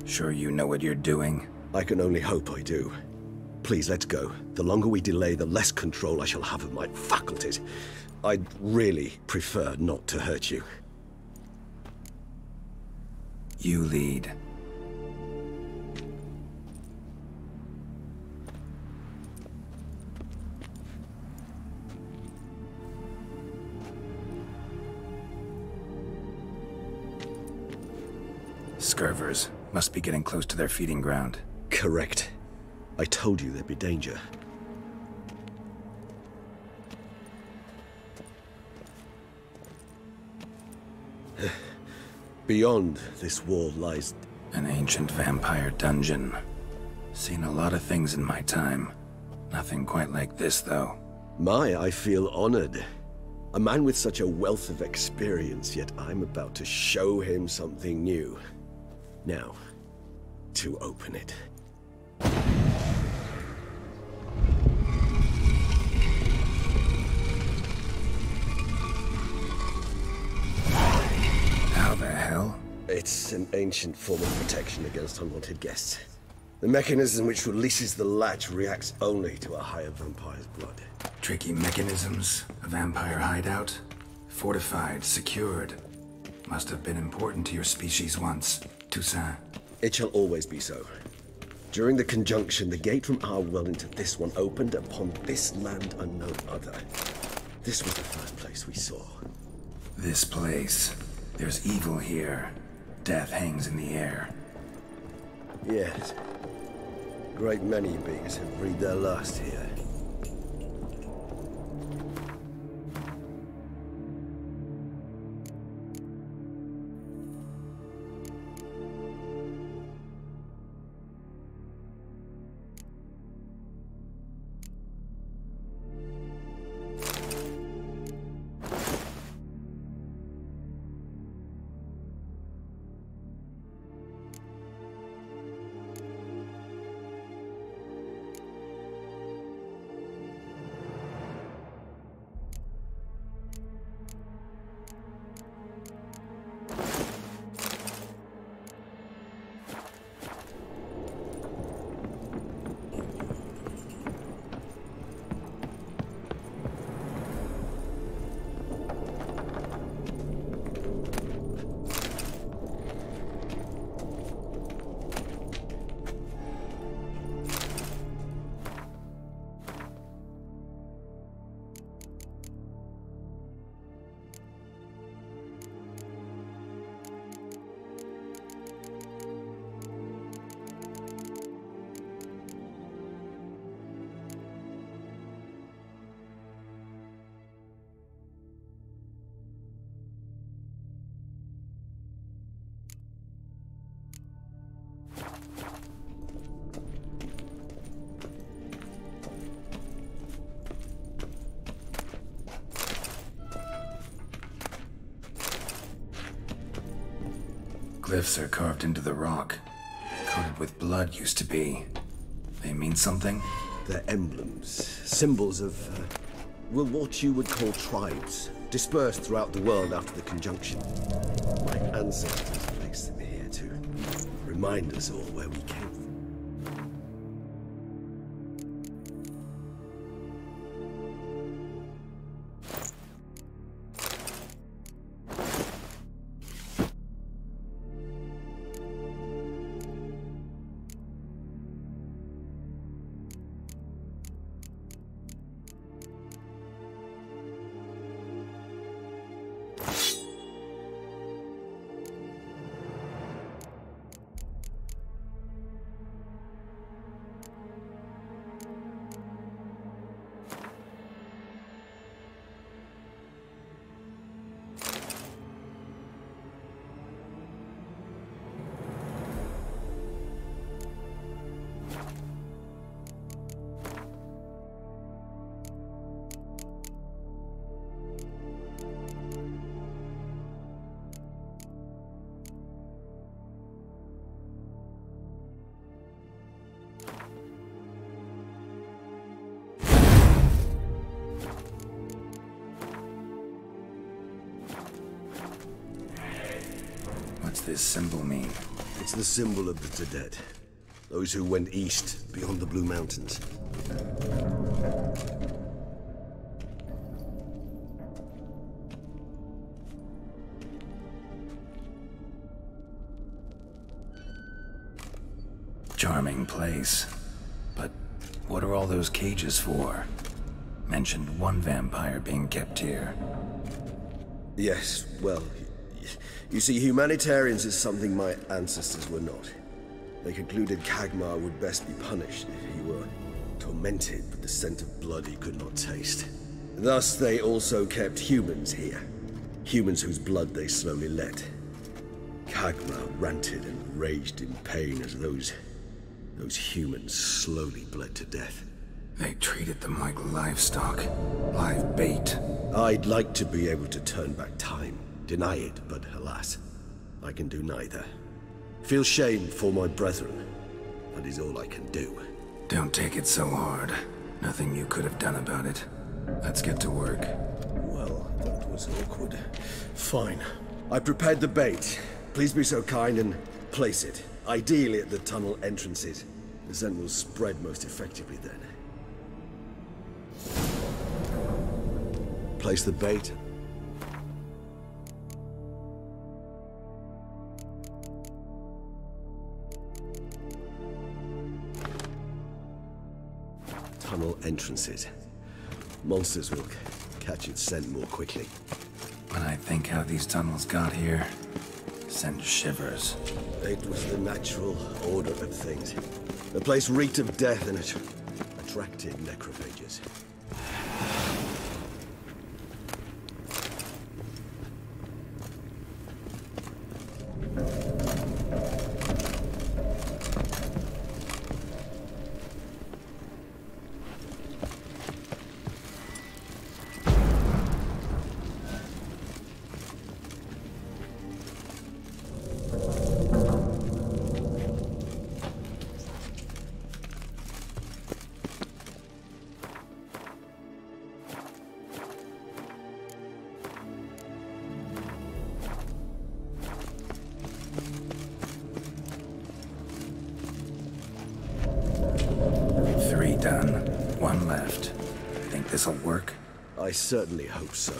Sure you know what you're doing? I can only hope I do. Please, let's go. The longer we delay, the less control I shall have of my faculties. I'd really prefer not to hurt you. You lead. Scurvers must be getting close to their feeding ground. Correct. I told you there'd be danger. Beyond this wall lies... An ancient vampire dungeon. Seen a lot of things in my time. Nothing quite like this, though. I feel honored. A man with such a wealth of experience, yet I'm about to show him something new. Now, to open it. How the hell? It's an ancient form of protection against unwanted guests. The mechanism which releases the latch reacts only to a higher vampire's blood. Tricky mechanisms, a vampire hideout, fortified, secured. Must have been important to your species once, Toussaint. It shall always be so. During the conjunction, the gate from our world into this one opened upon this land unknown other. This was the first place we saw. This place. There's evil here. Death hangs in the air. Yes. Great many beings have breathed their last here. Glyphs are carved into the rock. Coated with blood used to be. They mean something? They're emblems, symbols of, well, what you would call tribes, dispersed throughout the world after the conjunction. My ancestors placed them here to remind us all where we came from. What's this symbol mean? It's the symbol of the dead. Those who went east, beyond the Blue Mountains. Charming place. But what are all those cages for? Mentioned one vampire being kept here. Yes, well, you see, humanitarians is something my ancestors were not. They concluded Kagmar would best be punished if he were tormented with the scent of blood he could not taste. Thus, they also kept humans here. Humans whose blood they slowly let. Kagmar ranted and raged in pain as those humans slowly bled to death. They treated them like livestock. Live bait. I'd like to be able to turn back time. Deny it, but alas, I can do neither. Feel shame for my brethren. That is all I can do. Don't take it so hard. Nothing you could have done about it. Let's get to work. Well, that was awkward. Fine. I prepared the bait. Please be so kind and place it. Ideally at the tunnel entrances. The scent will spread most effectively then. Place the bait. Tunnel entrances. Monsters will catch its scent more quickly. When I think how these tunnels got here, send shivers. It was the natural order of things. The place reeked of death and it attracted necrophages. Done. One left. Think this'll work? I certainly hope so.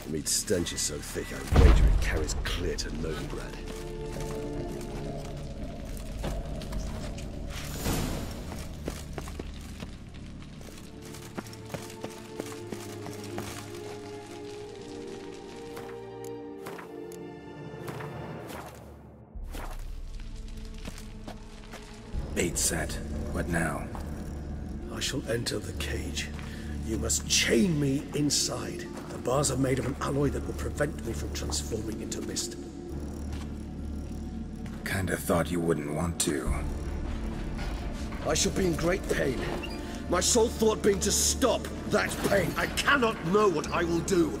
The meat stench is so thick, I wager it carries clear to Novigrad. Bait set. What now? I shall enter the cage. You must chain me inside. The bars are made of an alloy that will prevent me from transforming into mist. Kinda thought you wouldn't want to. I shall be in great pain. My sole thought being to stop that pain. I cannot know what I will do.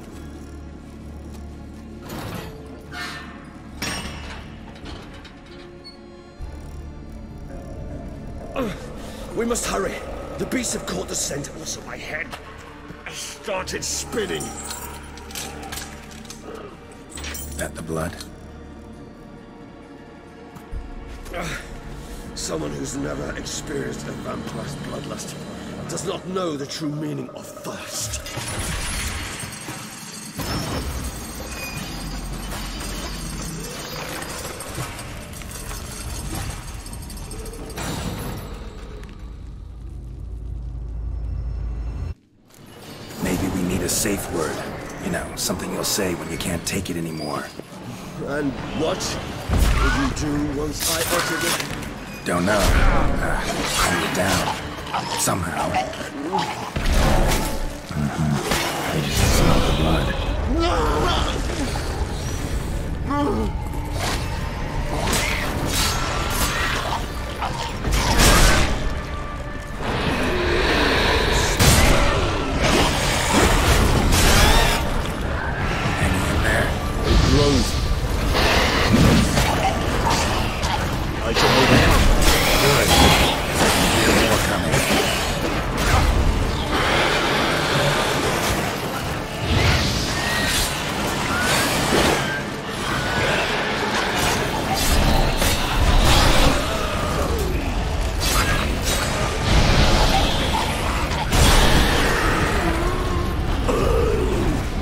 We must hurry. The beasts have caught the scent, also my head has started spinning. That the blood? Someone who's never experienced a vampire's bloodlust does not know the true meaning of thirst. Safe word. You know, something you'll say when you can't take it anymore. And what would you do once I uttered it? Don't know. Calm it down. Somehow. I just smell the blood.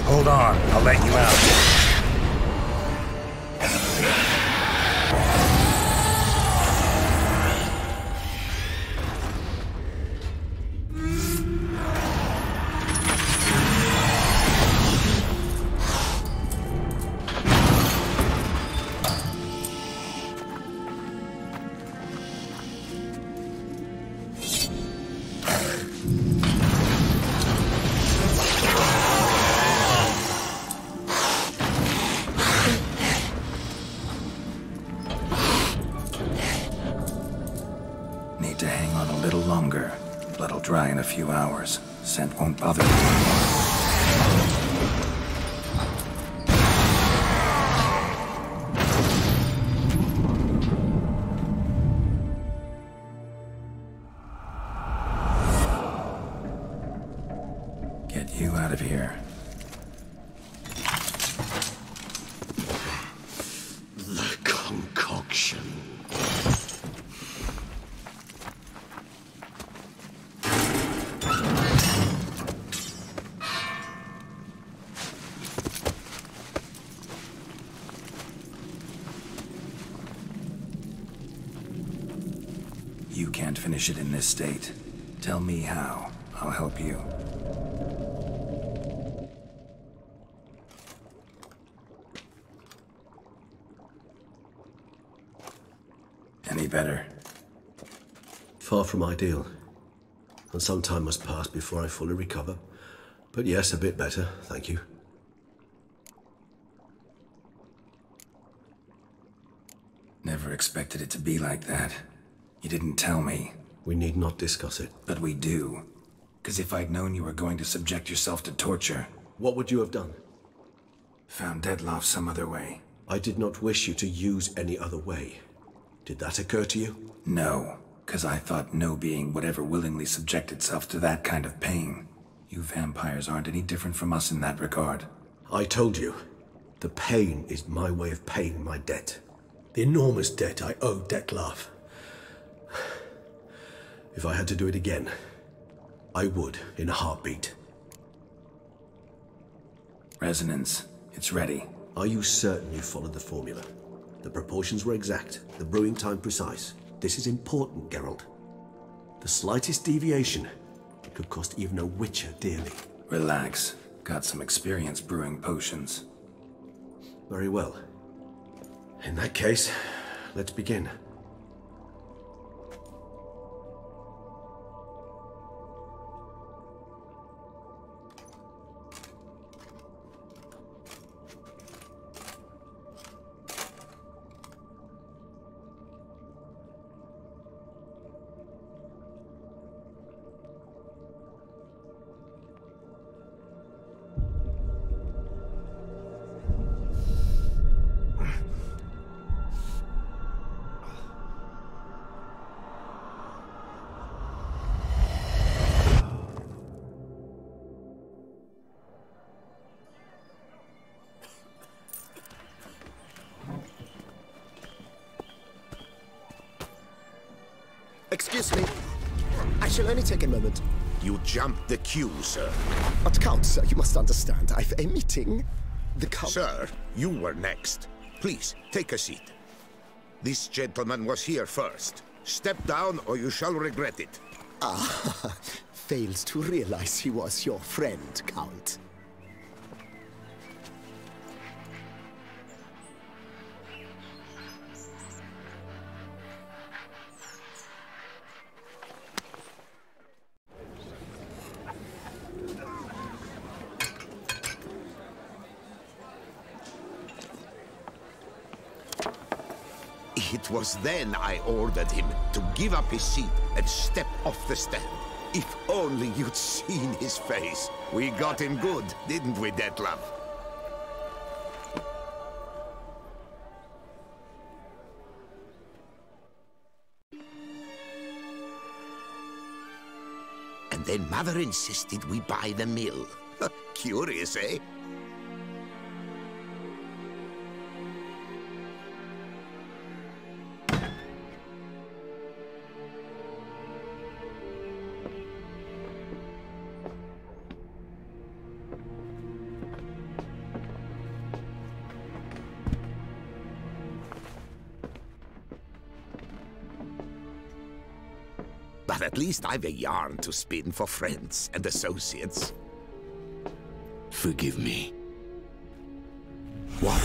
Hold on, I'll let you out. few hours. Scent won't bother me. Get you out of here. The concoction. You can't finish it in this state. Tell me how. I'll help you. Any better? Far from ideal. And some time must pass before I fully recover. But yes, a bit better, thank you. Never expected it to be like that. You didn't tell me. We need not discuss it. But we do. Because if I'd known you were going to subject yourself to torture... What would you have done? Found Dettlaff some other way. I did not wish you to use any other way. Did that occur to you? No, because I thought no being would ever willingly subject itself to that kind of pain. You vampires aren't any different from us in that regard. I told you, the pain is my way of paying my debt. The enormous debt I owe Dettlaff. If I had to do it again, I would in a heartbeat. Resonance. It's ready. Are you certain you followed the formula? The proportions were exact, the brewing time precise. This is important, Geralt. The slightest deviation could cost even a witcher dearly. Relax. Got some experience brewing potions. Very well. In that case, let's begin. Excuse me. I shall only take a moment. You jumped the queue, sir. But Count, sir, you must understand. I've a meeting. The Count... Sir, you were next. Please, take a seat. This gentleman was here first. Step down or you shall regret it. Ah, fails to realize he was your friend, Count. It was then I ordered him to give up his seat and step off the stand. If only you'd seen his face. We got him good, didn't we, Dettlaff? And then Mother insisted we buy the mill. Curious, eh? But at least I've a yarn to spin for friends and associates. Forgive me. What?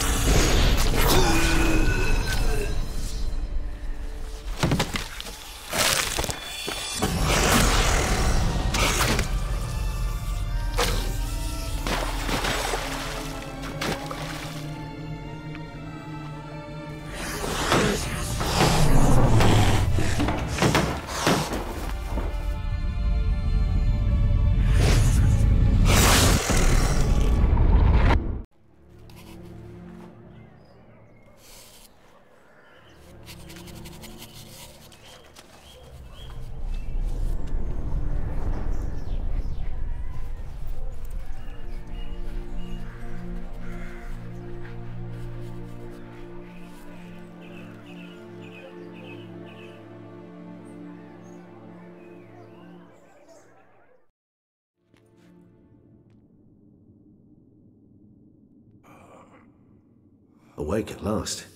awake at last.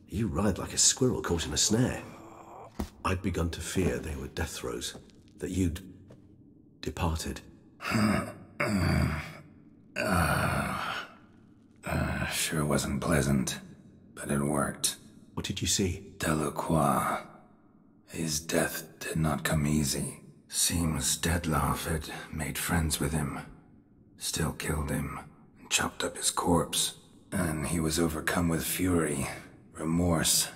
You ride like a squirrel caught in a snare. I'd begun to fear they were death throes, that you'd departed. Sure wasn't pleasant, but it worked. What did you see? Delacroix. His death did not come easy. Seems Detlaff had made friends with him, still killed him, and chopped up his corpse. And he was overcome with fury, remorse,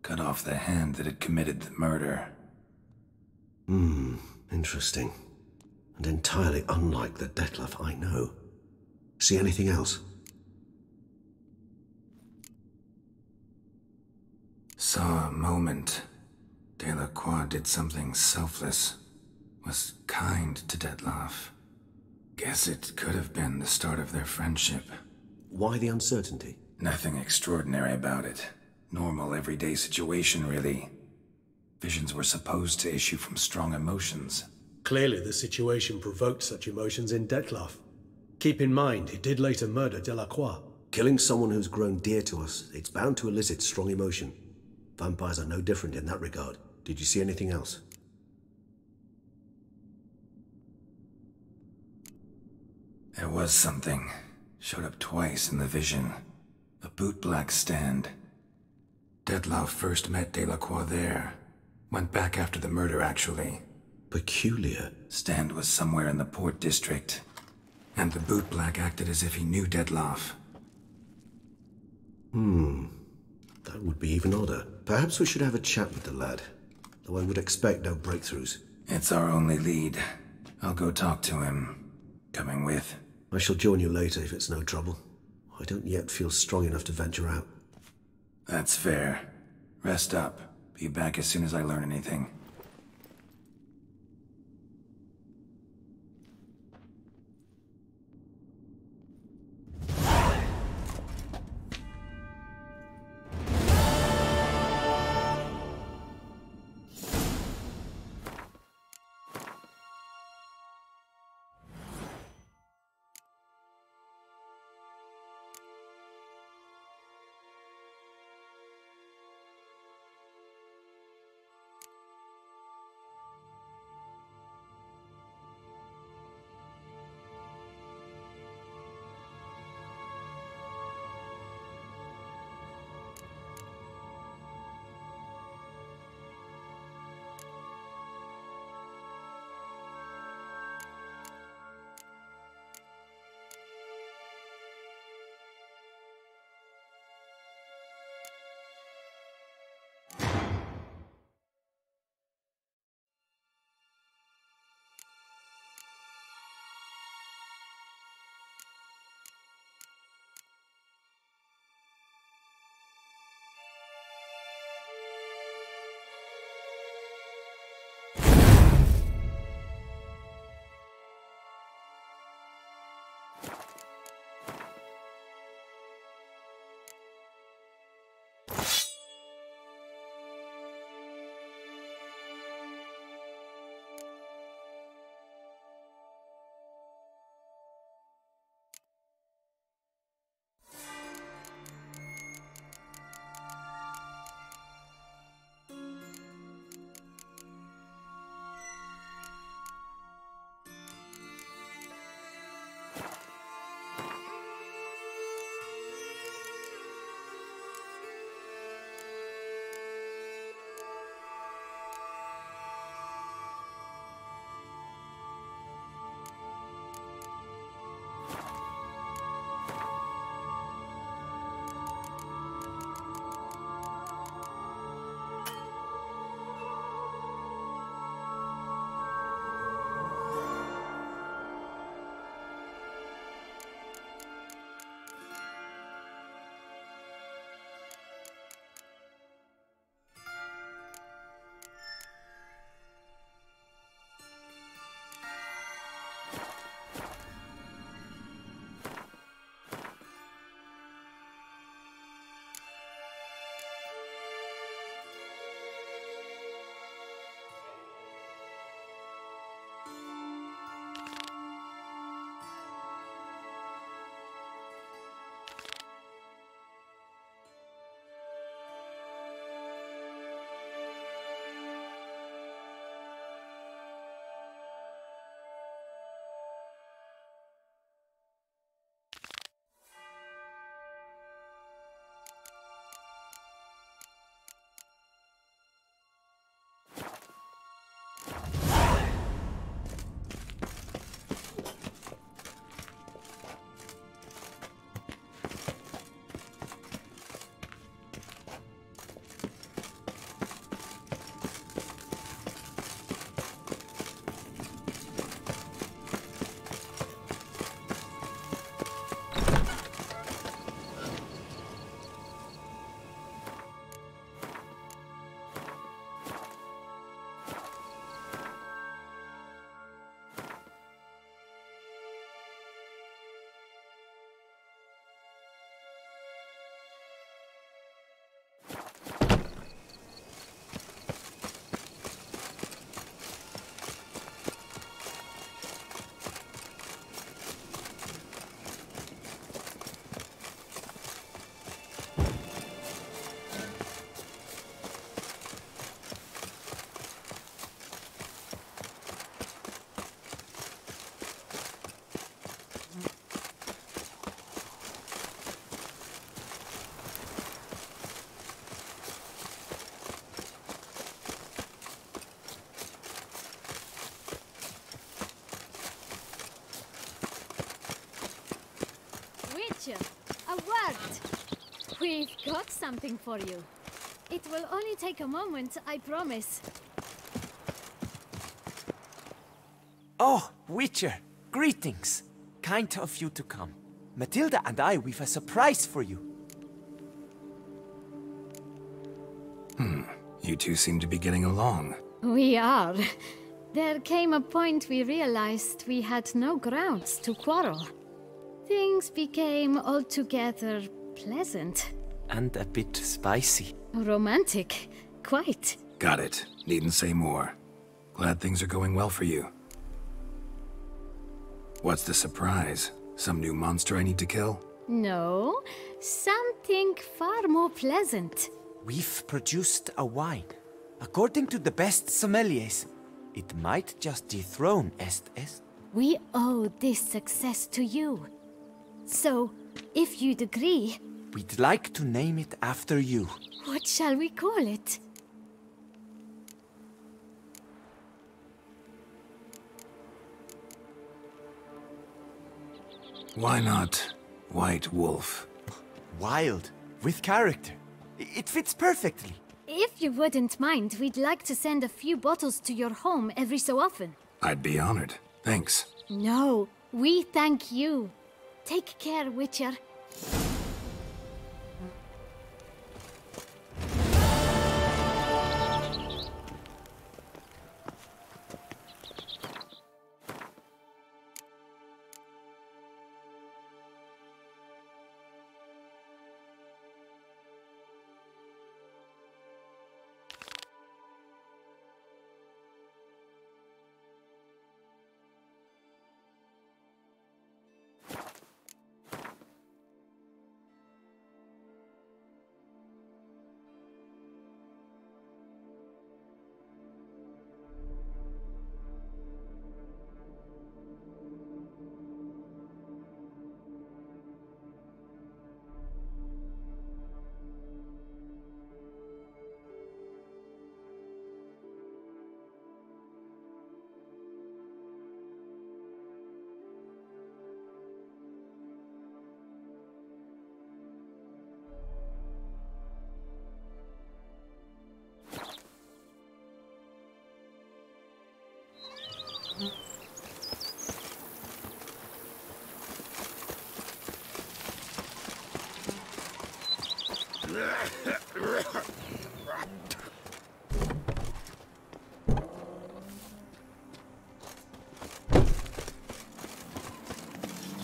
cut off the hand that had committed the murder. Interesting. And entirely unlike the Detlaff I know. See anything else? Saw a moment. Delacroix did something selfless. Was kind to Detlaff. Guess it could have been the start of their friendship. Why the uncertainty? Nothing extraordinary about it. Normal, everyday situation, really. Visions were supposed to issue from strong emotions. Clearly the situation provoked such emotions in Detlaff. Keep in mind, he did later murder Delacroix. Killing someone who's grown dear to us, it's bound to elicit strong emotion. Vampires are no different in that regard. Did you see anything else? There was something. Showed up twice in the vision. A bootblack stand. Detlaff first met Delacroix there. Went back after the murder, actually. Peculiar. Stand was somewhere in the Port District. And the bootblack acted as if he knew Detlaff. That would be even odder. Perhaps we should have a chat with the lad. Though I would expect no breakthroughs. It's our only lead. I'll go talk to him. Coming with? I shall join you later if it's no trouble. I don't yet feel strong enough to venture out. That's fair. Rest up. Be back as soon as I learn anything. Witcher, a word. We've got something for you. It will only take a moment, I promise. Oh, Witcher, greetings. Kind of you to come. Matilda and I, we've a surprise for you. You two seem to be getting along. We are. There came a point we realized we had no grounds to quarrel. Things became altogether pleasant. And a bit spicy. Romantic, quite. Got it. Needn't say more. Glad things are going well for you. What's the surprise? Some new monster I need to kill? No, something far more pleasant. We've produced a wine. According to the best sommeliers, it might just dethrone Est. We owe this success to you. So, if you'd agree... We'd like to name it after you. What shall we call it? Why not White Wolf? Wild, with character. It fits perfectly. If you wouldn't mind, we'd like to send a few bottles to your home every so often. I'd be honored. Thanks. No, we thank you. Take care, Witcher.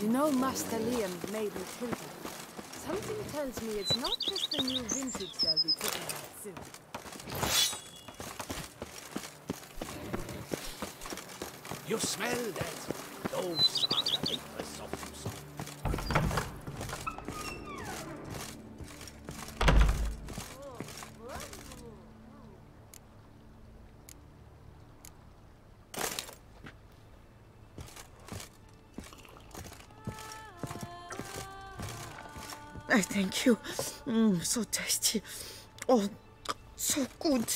You know Master Liam made Matilda. Something tells me it's not just the new vintage they'll be putting out soon. You smell that? Those are the vapors of Tucson. I thank you. So tasty. Oh, so good.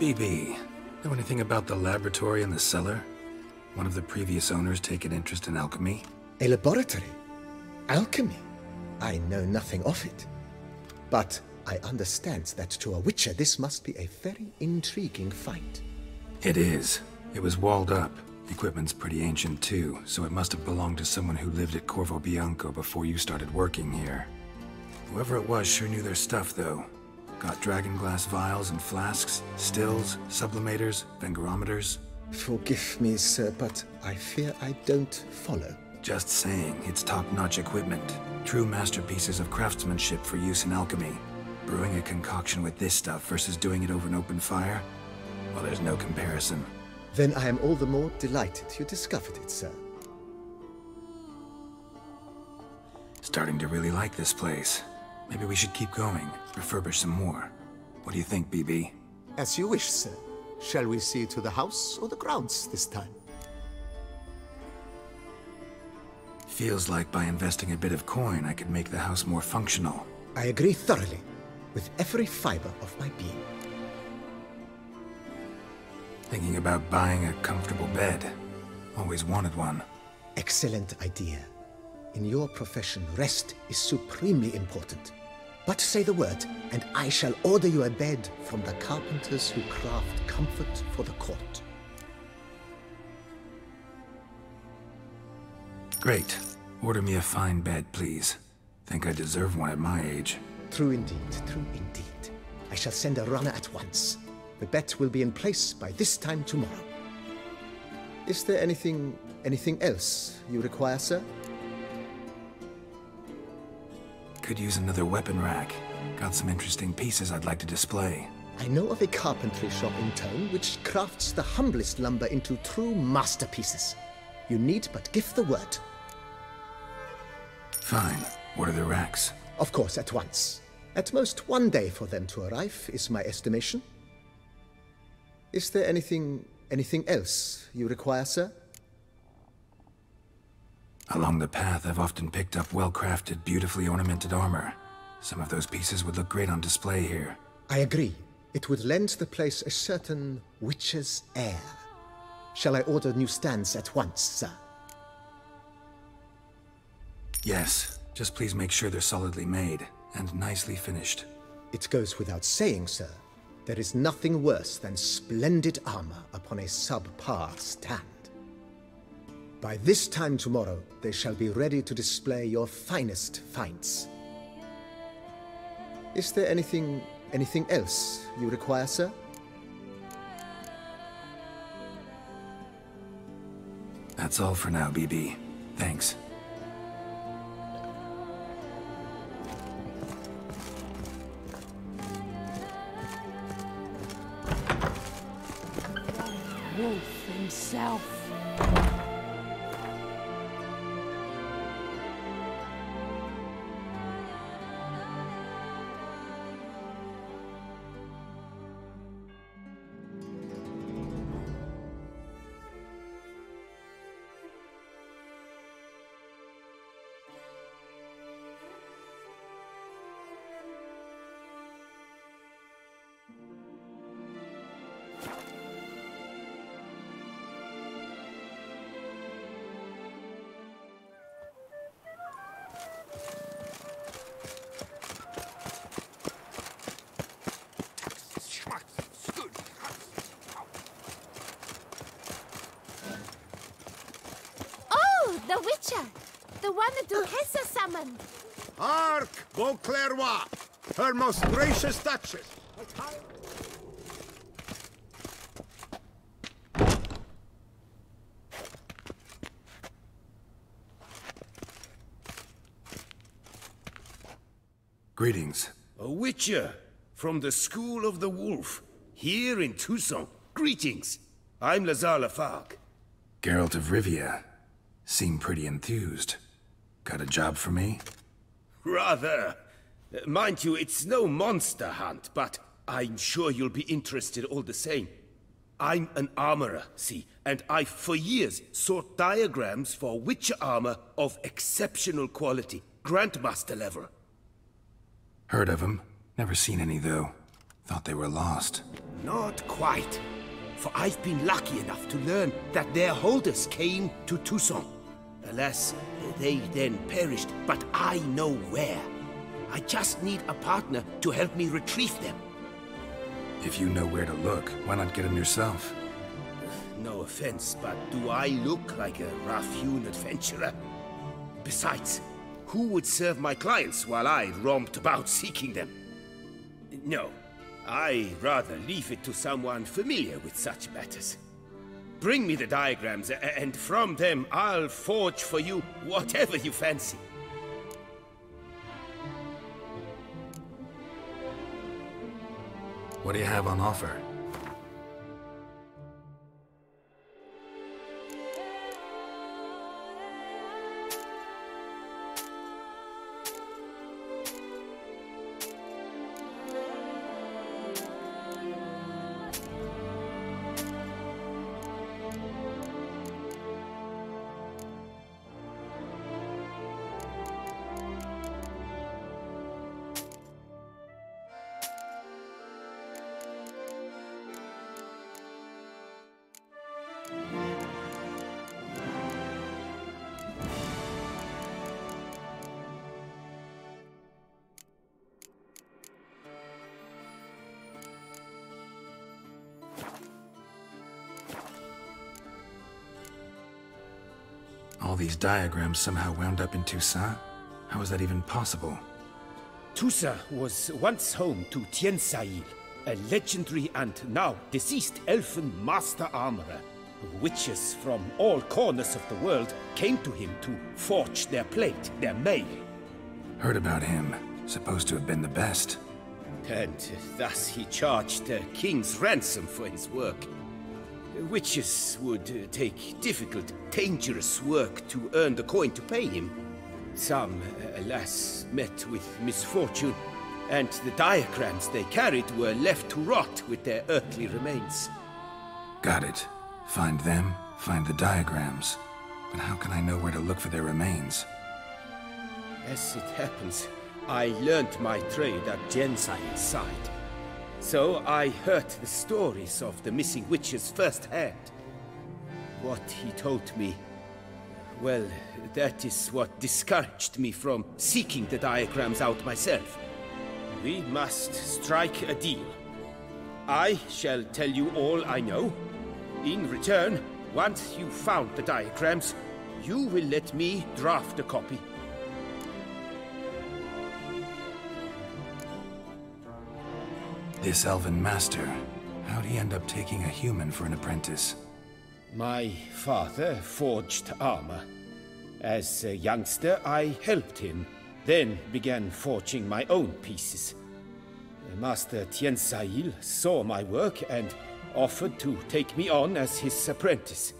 BB, know anything about the laboratory in the cellar? One of the previous owners take an interest in alchemy? A laboratory? Alchemy? I know nothing of it. But I understand that to a witcher this must be a very intriguing find. It is. It was walled up. Equipment's pretty ancient too, so it must have belonged to someone who lived at Corvo Bianco before you started working here. Whoever it was sure knew their stuff though. Got dragon glass vials and flasks, stills, sublimators, vengerometers. Forgive me, sir, but I fear I don't follow. Just saying, it's top-notch equipment. True masterpieces of craftsmanship for use in alchemy. Brewing a concoction with this stuff versus doing it over an open fire? Well, there's no comparison. Then I am all the more delighted you discovered it, sir. Starting to really like this place. Maybe we should keep going, refurbish some more. What do you think, BB? As you wish, sir. Shall we see to the house or the grounds this time? Feels like by investing a bit of coin, I could make the house more functional. I agree thoroughly, with every fiber of my being. Thinking about buying a comfortable bed. Always wanted one. Excellent idea. In your profession, rest is supremely important. But say the word, and I shall order you a bed from the carpenters who craft comfort for the court. Great. Order me a fine bed, please. Think I deserve one at my age. True indeed, true indeed. I shall send a runner at once. The bet will be in place by this time tomorrow. Is there anything else you require, sir? Could use another weapon rack. Got some interesting pieces I'd like to display. I know of a carpentry shop in town which crafts the humblest lumber into true masterpieces. You need but give the word. Fine. What are the racks? Of course, at once. At most 1 day for them to arrive, is my estimation. Is there anything else you require, sir? Along the path, I've often picked up well-crafted, beautifully ornamented armor. Some of those pieces would look great on display here. I agree. It would lend the place a certain witcher's air. Shall I order new stands at once, sir? Yes. Just please make sure they're solidly made and nicely finished. It goes without saying, sir. There is nothing worse than splendid armor upon a subpar stand. By this time tomorrow, they shall be ready to display your finest finds. Is there anything else you require, sir? That's all for now, BB. Thanks. Wolf himself. The Witcher! The one the Duchessa summoned! Hark, Beauclerc, her most gracious Duchess! Greetings. A Witcher from the School of the Wolf, here in Tucson. Greetings. I'm Lazar Lafargue. Geralt of Rivia. Seem pretty enthused. Got a job for me? Rather. Mind you, it's no monster hunt, but I'm sure you'll be interested all the same. I'm an armorer, see, and I've for years sought diagrams for Witcher armor of exceptional quality, Grandmaster level. Heard of them. Never seen any, though. Thought they were lost. not quite. For I've been lucky enough to learn that their holders came to Toussaint. Alas, they then perished, but I know where. I just need a partner to help me retrieve them. If you know where to look, why not get them yourself? No offense, but do I look like a rough-hewn adventurer? Besides, who would serve my clients while I roamed about seeking them? No, I'd rather leave it to someone familiar with such matters. Bring me the diagrams, and from them I'll forge for you whatever you fancy. What do you have on offer? All these diagrams somehow wound up in Toussaint? How is that even possible? Toussaint was once home to Tiensail, a legendary and now deceased elfin master armorer. Witches from all corners of the world came to him to forge their plate, their mail. Heard about him. Supposed to have been the best. And thus he charged a king's ransom for his work. Witches would take difficult, dangerous work to earn the coin to pay him. Some, alas, met with misfortune, and the diagrams they carried were left to rot with their earthly remains. Got it. Find them, find the diagrams. But how can I know where to look for their remains? As it happens, I learned my trade at Gensail's side. So I heard the stories of the missing witches firsthand. What he told me, well, that is what discouraged me from seeking the diagrams out myself. We must strike a deal. I shall tell you all I know. In return, once you've found the diagrams, you will let me draft a copy. This elven master, how'd he end up taking a human for an apprentice? My father forged armor. As a youngster, I helped him, then began forging my own pieces. Master Tiensail saw my work and offered to take me on as his apprentice.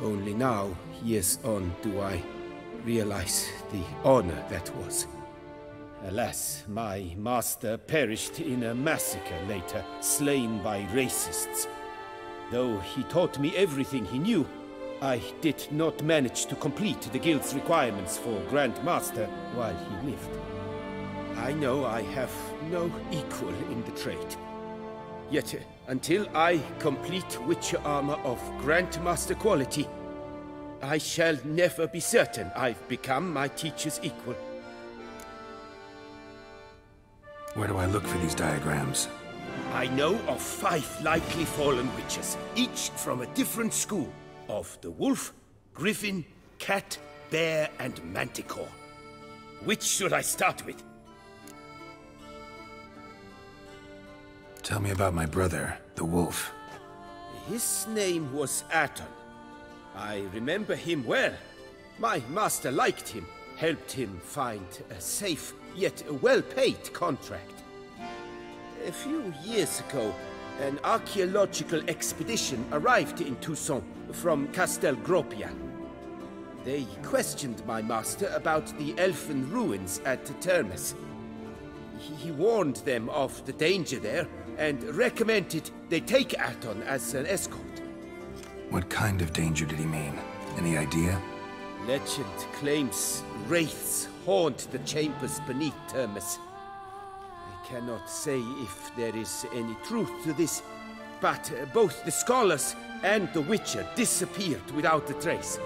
Only now, years on, do I realize the honor that was. Alas, my master perished in a massacre later, slain by racists. Though he taught me everything he knew, I did not manage to complete the guild's requirements for Grand Master while he lived. I know I have no equal in the trade. Yet, until I complete Witcher armor of Grandmaster quality, I shall never be certain I've become my teacher's equal. Where do I look for these diagrams? I know of 5 likely fallen witches, each from a different school of the wolf, griffin, cat, bear, and manticore. Which should I start with? Tell me about my brother, the wolf. His name was Aton. I remember him well. My master liked him, helped him find a safe, yet a well-paid contract. A few years ago, an archaeological expedition arrived in Toussaint from Castel Gropia. They questioned my master about the elfin ruins at Termes. He warned them of the danger there and recommended they take Aton as an escort. What kind of danger did he mean? Any idea? Legend claims wraiths haunt the chambers beneath Termes. cannot say if there is any truth to this, but both the scholars and the Witcher disappeared without a trace.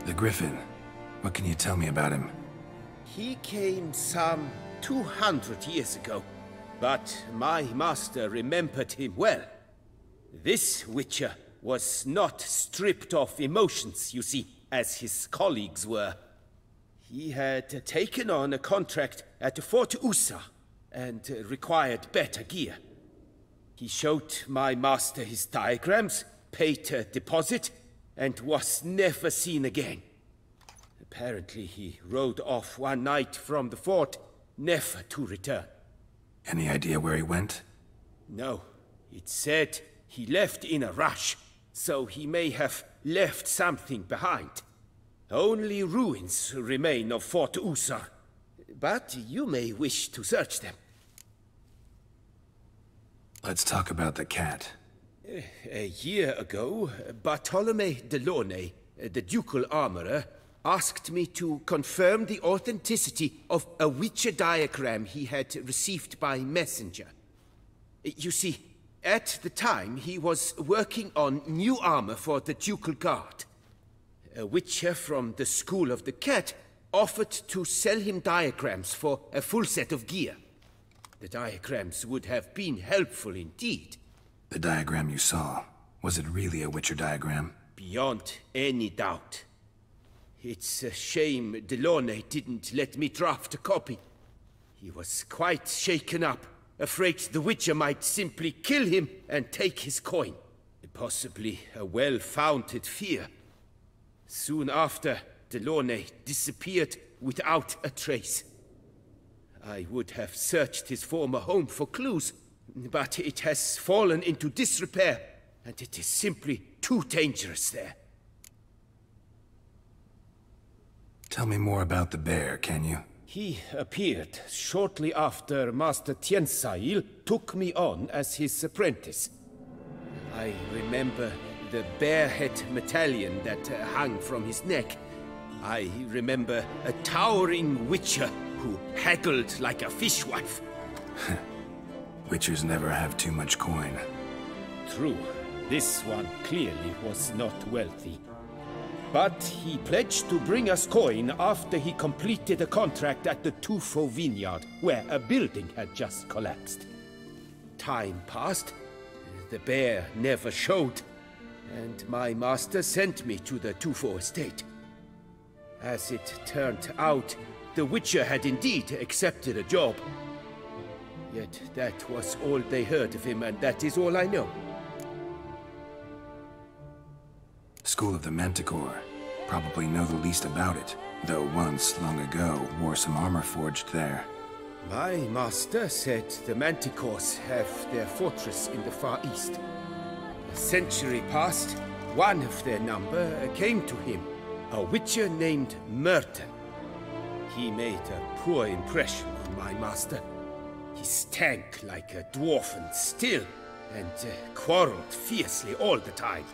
The Griffin. What can you tell me about him? He came some 200 years ago, but my master remembered him well. This Witcher was not stripped of emotions, you see, as his colleagues were. He had taken on a contract at Fort Usa and required better gear. He showed my master his diagrams, paid a deposit, and was never seen again. Apparently he rode off one night from the fort, never to return. Any idea where he went? No. It said he left in a rush, so he may have left something behind. Only ruins remain of Fort Usa, but you may wish to search them. Let's talk about the cat. A year ago, Bartolome de Launay, the ducal armorer, asked me to confirm the authenticity of a Witcher diagram he had received by messenger. You see, at the time he was working on new armor for the ducal guard. A Witcher from the School of the Cat offered to sell him diagrams for a full set of gear. The diagrams would have been helpful indeed. The diagram you saw, was it really a Witcher diagram? Beyond any doubt. It's a shame Delaunay didn't let me draft a copy. He was quite shaken up, afraid the Witcher might simply kill him and take his coin. Possibly a well-founded fear. Soon after, Delaunay disappeared without a trace. I would have searched his former home for clues, but it has fallen into disrepair, and it is simply too dangerous there. Tell me more about the bear, can you? He appeared shortly after Master Tiensail took me on as his apprentice. I remember the bear-head medallion that hung from his neck. I remember a towering Witcher who haggled like a fishwife. Witchers never have too much coin. True. This one clearly was not wealthy. But he pledged to bring us coin after he completed a contract at the Tufo vineyard, where a building had just collapsed. Time passed. The bear never showed, and my master sent me to the Tufo estate. As it turned out, the Witcher had indeed accepted a job. Yet that was all they heard of him, and that is all I know. School of the Manticore. Probably know the least about it, though once, long ago, wore some armor forged there. My master said the Manticores have their fortress in the Far East. A century past, one of their number came to him, a Witcher named Merton. He made a poor impression on my master. He stank like a dwarfen still, and quarreled fiercely all the time.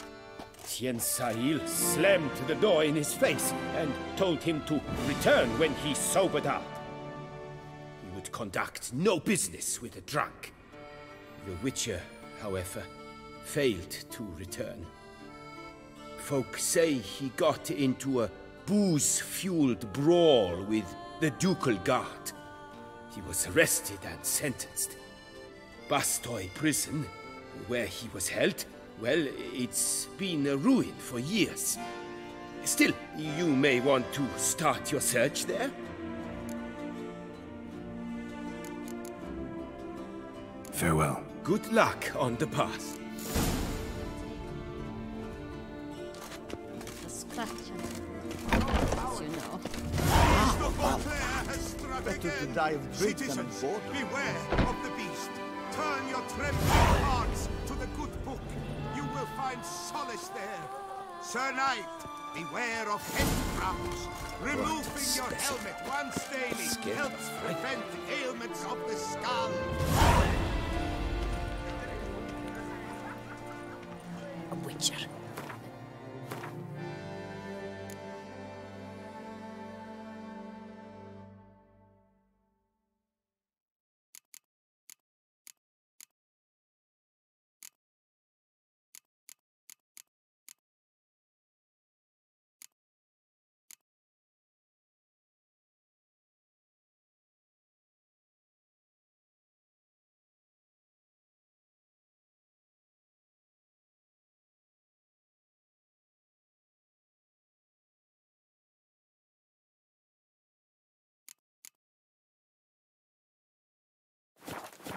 Tiensail slammed the door in his face and told him to return when he sobered up. He would conduct no business with a drunk. The Witcher, however, failed to return. Folk say he got into a booze-fueled brawl with the ducal guard. He was arrested and sentenced. Bastoy prison, where he was held, well, it's been a ruin for years. Still, you may want to start your search there. Farewell. Good luck on the path. A scratcher. You know. Better to die of drink than of boredom. Beware of the beast. Turn your trembling hearts to the good book. You will find solace there. Sir Knight, beware of head cramps. Removing your helmet once daily helps prevent ailments of the skull. A Witcher.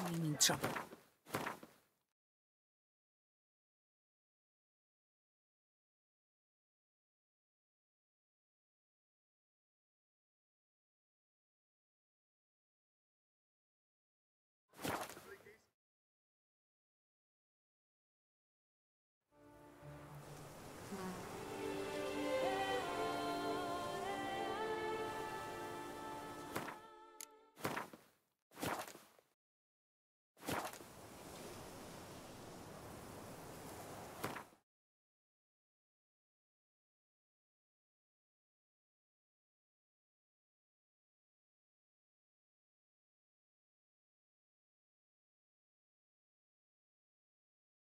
I'm in trouble.